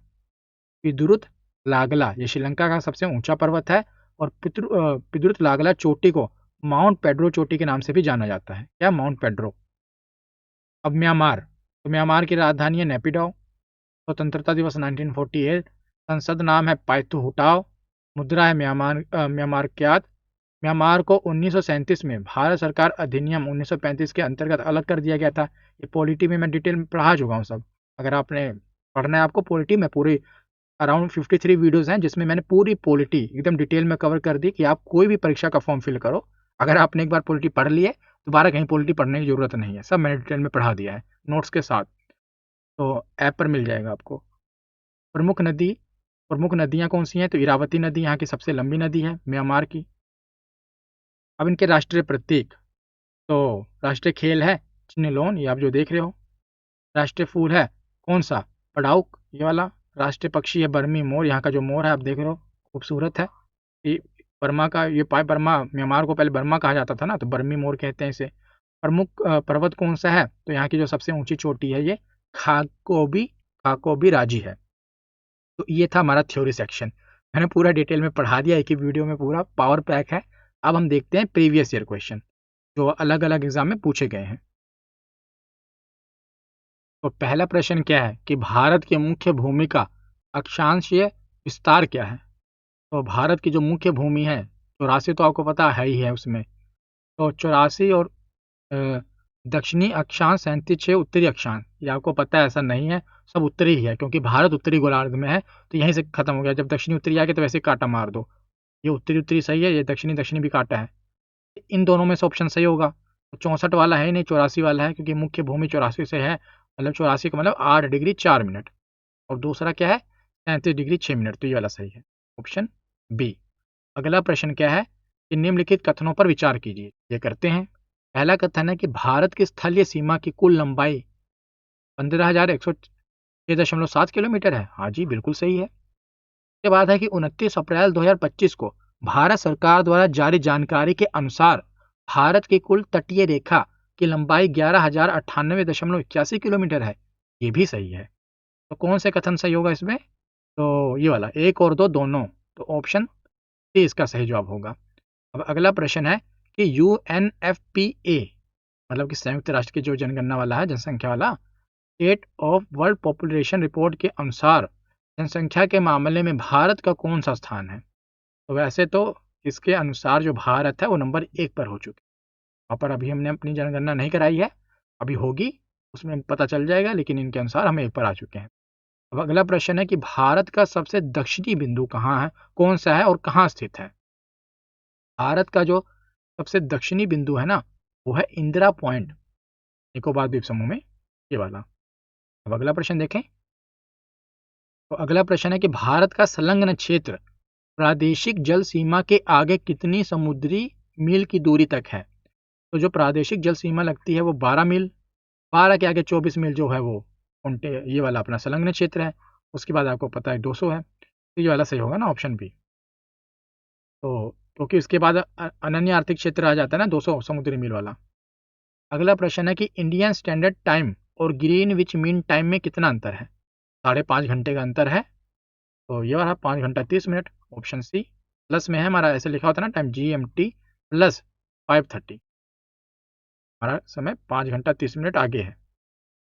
पितरुत लागला ये श्रीलंका का सबसे ऊंचा पर्वत है। और पितरुत लागला चोटी को माउंट पेड्रो चोटी के नाम से भी जाना जाता है, क्या, माउंट पेड्रो। अब म्यांमार, तो म्यांमार की राजधानी है नेपिडो। स्वतंत्रता दिवस 1948। संसद नाम है पाइथु हुटाओ। मुद्रा है म्यांमार क्यात। म्यांमार को 1937 में भारत सरकार अधिनियम 1935 के अंतर्गत अलग कर दिया गया था। ये पॉलिटी में मैं डिटेल में पढ़ा चुका हूँ सब। अगर आपने पढ़ना है आपको पॉलिटी में, पूरी अराउंड 53 वीडियोस हैं जिसमें मैंने पूरी पॉलिटी एकदम डिटेल में कवर कर दी कि आप कोई भी परीक्षा का फॉर्म फिल करो, अगर आपने एक बार पॉलिटी पढ़ ली है दोबारा कहीं पॉलिटी पढ़ने की जरूरत नहीं है, सब मैंने डिटेल में पढ़ा दिया है नोट्स के साथ। तो ऐप पर मिल जाएगा आपको। प्रमुख नदी, प्रमुख नदियाँ कौन सी हैं, तो इरावती नदी यहाँ की सबसे लंबी नदी है म्यांमार की। अब इनके राष्ट्रीय प्रतीक, तो राष्ट्रीय खेल है चिन्हलोन, ये आप जो देख रहे हो। राष्ट्रीय फूल है कौन सा, पड़ाउक, ये वाला। राष्ट्रीय पक्षी है बर्मी मोर, यहाँ का जो मोर है आप देख रहे हो खूबसूरत है। ये बर्मा का, ये पाए बर्मा, म्यांमार को पहले बर्मा कहा जाता था ना, तो बर्मी मोर कहते हैं इसे। प्रमुख पर्वत कौन सा है, तो यहाँ की जो सबसे ऊंची चोटी है ये खाकोबी, खाकोबी राजी है। तो ये था हमारा थ्योरी सेक्शन, मैंने पूरा डिटेल में पढ़ा दिया एक ही वीडियो में, पूरा पावर पैक है। अब हम देखते हैं प्रीवियस ईयर क्वेश्चन जो अलग अलग एग्जाम में पूछे गए हैं। तो पहला प्रश्न क्या है कि भारत की मुख्य भूमि का अक्षांशीय विस्तार क्या है। तो भारत की जो मुख्य भूमि है 84, तो आपको पता है ही है उसमें। तो 84 और दक्षिणी अक्षांश 37 उत्तरी अक्षांश, ये आपको पता है ऐसा नहीं है, सब उत्तरी ही है क्योंकि भारत उत्तरी गोलार्ध में है। तो यहीं से खत्म हो गया, जब दक्षिणी उत्तरी आ गया तो वैसे काटा मार दो। ये उत्तरी उत्तरी सही है, ये दक्षिणी दक्षिणी भी काटा है। इन दोनों में से ऑप्शन सही होगा। तो 64 वाला है नहीं, 84 वाला है क्योंकि मुख्य भूमि 84 से है, मतलब 84 का मतलब 8 डिग्री 4 मिनट। और दूसरा क्या है, 37 डिग्री 6 मिनट, तो ये वाला सही है, ऑप्शन बी। अगला प्रश्न क्या है कि निम्नलिखित कथनों पर विचार कीजिए, ये करते हैं। पहला कथन है कि भारत की स्थलीय सीमा की कुल लंबाई 15,106.7 किलोमीटर है। हाँ जी, बिल्कुल सही है। इसके बाद है कि 29 अप्रैल 2025 को भारत सरकार द्वारा जारी जानकारी के अनुसार भारत की कुल तटीय रेखा की लंबाई 11,098.81 किलोमीटर है। ये भी सही है। तो कौन से कथन सही होगा इसमें, तो ये वाला, एक और दो दोनों, तो ऑप्शन सी इसका सही जवाब होगा। अब अगला प्रश्न है कि UNFPA, मतलब कि संयुक्त राष्ट्र की जो जनगणना वाला है, जनसंख्या वाला, state of world population report के अनुसार जनसंख्या के मामले में भारत का कौन सा स्थान है। तो वैसे तो इसके अनुसार जो भारत है वो नंबर 1 पर हो चुके, वहाँ पर अभी हमने अपनी जनगणना नहीं कराई है, अभी होगी उसमें पता चल जाएगा, लेकिन इनके अनुसार हम 1 पर आ चुके हैं। अब अगला प्रश्न है कि भारत का सबसे दक्षिणी बिंदु कहाँ है, कौन सा है और कहाँ स्थित है। भारत का जो सबसे दक्षिणी बिंदु है ना, वो है इंदिरा पॉइंट, निकोबार द्वीप समूह में, ये वाला। अब अगला प्रश्न देखें। तो अगला प्रश्न है कि भारत का संलग्न क्षेत्र प्रादेशिक जल सीमा के आगे कितनी समुद्री मील की दूरी तक है? तो जो प्रादेशिक जल सीमा लगती है वो 12 मील, 12 के आगे 24 मील जो है वो ये वाला अपना संलग्न क्षेत्र है। उसके बाद आपको पता है 200 है, तो ये वाला सही होगा ना, ऑप्शन बी। तो क्योंकि उसके बाद अनन्य आर्थिक क्षेत्र आ जाता है ना 200 समुद्री मील वाला। अगला प्रश्न है कि इंडियन स्टैंडर्ड टाइम और ग्रीनविच मीन टाइम में कितना अंतर है? 5.5 घंटे का अंतर है। तो ये वाला 5 घंटा 30 मिनट, ऑप्शन सी। प्लस में है हमारा, ऐसे लिखा होता है ना टाइम, GMT प्लस 5:30। हमारा समय 5 घंटा 30 मिनट आगे है,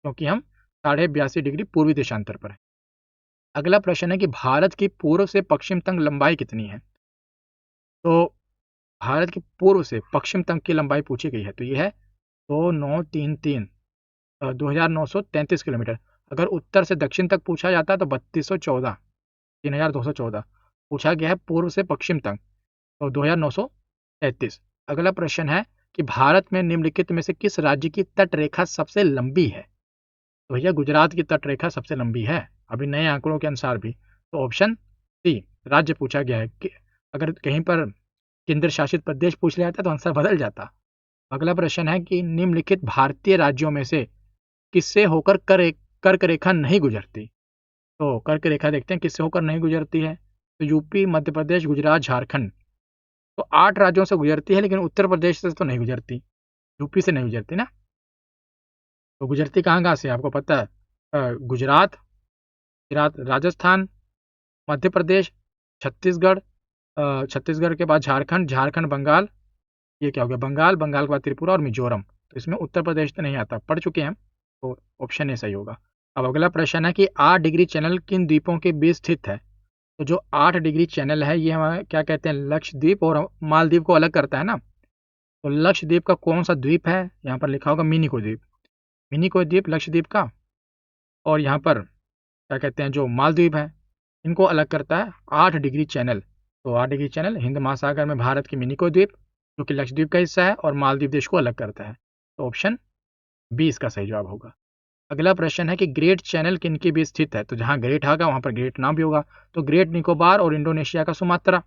क्योंकि हम 82.5 डिग्री पूर्वी देशांतर पर है। अगला प्रश्न है कि भारत की पूर्व से पश्चिम तक लंबाई कितनी है? तो भारत की पूर्व से पश्चिम तक की लंबाई पूछी गई है, तो ये है 2933 2933 किलोमीटर। अगर उत्तर से दक्षिण तक पूछा जाता है तो 3214 पूछा गया है पूर्व से पश्चिम तक, तो 2933। अगला प्रश्न है कि भारत में निम्नलिखित में से किस राज्य की तट रेखा सबसे लंबी है? तो भैया गुजरात की तट रेखा सबसे लंबी है, अभी नए आंकड़ों के अनुसार भी। तो ऑप्शन सी राज्य पूछा गया है कि अगर कहीं पर केंद्र शासित प्रदेश पूछ लिया जाता तो आंसर बदल जाता। अगला प्रश्न है कि निम्नलिखित भारतीय राज्यों में से किससे होकर कर्क रेखा नहीं गुजरती? तो कर्क रेखा देखते हैं किससे होकर नहीं गुजरती है। तो यूपी, मध्य प्रदेश, गुजरात, झारखंड। तो 8 राज्यों से गुजरती है, लेकिन उत्तर प्रदेश से तो नहीं गुजरती, यूपी से नहीं गुजरती ना। तो गुजरती कहाँ कहाँ से आपको पता है? गुजरात, राजस्थान, मध्य प्रदेश, छत्तीसगढ़, छत्तीसगढ़ के बाद झारखंड, झारखंड बंगाल, ये क्या हो गया बंगाल, बंगाल के बाद त्रिपुरा और मिजोरम। तो इसमें उत्तर प्रदेश तो नहीं आता, पढ़ चुके हैं हम, तो ऑप्शन ए सही होगा। अब अगला प्रश्न है कि 8 डिग्री चैनल किन द्वीपों के बीच स्थित है? तो जो 8 डिग्री चैनल है ये हमारा क्या कहते हैं, लक्षद्वीप और मालदीव को अलग करता है ना। तो लक्षद्वीप का कौन सा द्वीप है? यहाँ पर लिखा होगा मिनिको द्वीप, मिनिको द्वीप लक्षद्वीप का। और यहाँ पर क्या कहते हैं जो मालदीव है, इनको अलग करता है 8 डिग्री चैनल। तो 8 डिग्री चैनल हिंद महासागर में भारत की मिनिको द्वीप, जो कि लक्षद्वीप का हिस्सा है, और मालदीव देश को अलग करता है। तो ऑप्शन बी इसका सही जवाब होगा। अगला प्रश्न है कि ग्रेट चैनल किनके बीच स्थित है? तो जहाँ ग्रेट आएगा वहाँ पर ग्रेट नाम भी होगा। तो ग्रेट निकोबार और इंडोनेशिया का सुमात्रा,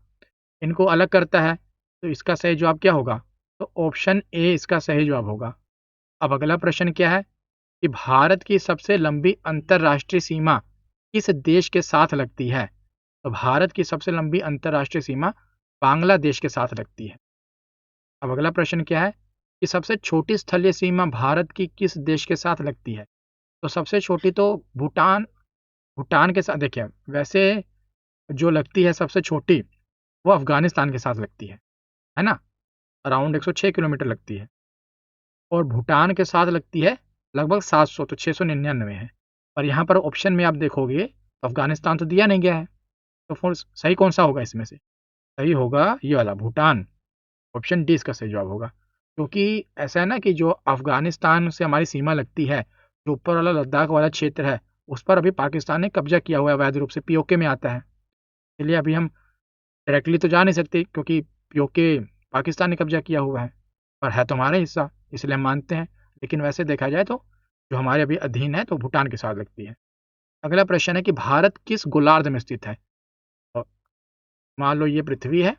इनको अलग करता है। तो इसका सही जवाब क्या होगा? तो ऑप्शन ए इसका सही जवाब होगा। अब अगला प्रश्न क्या है कि भारत की सबसे लंबी अंतर्राष्ट्रीय सीमा किस देश के साथ लगती है? तो भारत की सबसे लंबी अंतर्राष्ट्रीय सीमा बांग्लादेश के साथ लगती है। अब अगला प्रश्न क्या है कि सबसे छोटी स्थलीय सीमा भारत की किस देश के साथ लगती है? तो सबसे छोटी तो भूटान, भूटान के साथ। देखिए वैसे जो लगती है सबसे छोटी वो अफगानिस्तान के साथ लगती है ना, अराउंड 106 किलोमीटर लगती है। और भूटान के साथ लगती है लगभग 700, तो 699 है। और यहाँ पर ऑप्शन में आप देखोगे तो अफगानिस्तान तो दिया नहीं गया है, तो फिर सही कौन सा होगा इसमें से? सही होगा ये वाला भूटान, ऑप्शन डी इसका सही जवाब होगा। क्योंकि ऐसा है ना कि जो अफगानिस्तान से हमारी सीमा लगती है, जो ऊपर वाला लद्दाख वाला क्षेत्र है, उस पर अभी पाकिस्तान ने कब्जा किया हुआ है अवैध रूप से, पीओके में आता है। इसलिए अभी हम डायरेक्टली तो जा नहीं सकते, क्योंकि पीओके पाकिस्तान ने कब्जा किया हुआ है, पर है तो हमारा हिस्सा, इसलिए हम मानते हैं। लेकिन वैसे देखा जाए तो जो हमारे अभी अधीन है तो भूटान के साथ लगती है। अगला प्रश्न है कि भारत किस गोलार्ध में स्थित है? तो मान लो ये पृथ्वी है,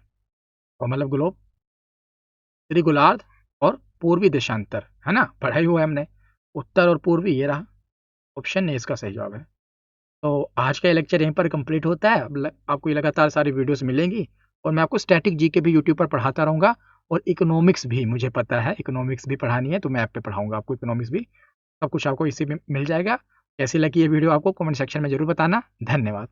और मतलब ग्लोब, उत्तरी गोलार्ध और पूर्वी देशांतर, है ना, पढ़ाई हुआ है हमने। उत्तर और पूर्वी ये रहा, ऑप्शन ए इसका सही जवाब है। तो आज का ये लेक्चर यहीं पर कंप्लीट होता है। अब आपको ये लगातार सारी वीडियोस मिलेंगी, और मैं आपको स्टैटिक जीके भी यूट्यूब पर पढ़ाता रहूँगा, और इकोनॉमिक्स भी मुझे पता है, इकोनॉमिक्स भी पढ़ानी है, तो मैं ऐप पे पढ़ाऊँगा आपको इकोनॉमिक्स भी। सब कुछ आपको इसी में मिल जाएगा। कैसी लगी ये वीडियो आपको कमेंट सेक्शन में ज़रूर बताना। धन्यवाद।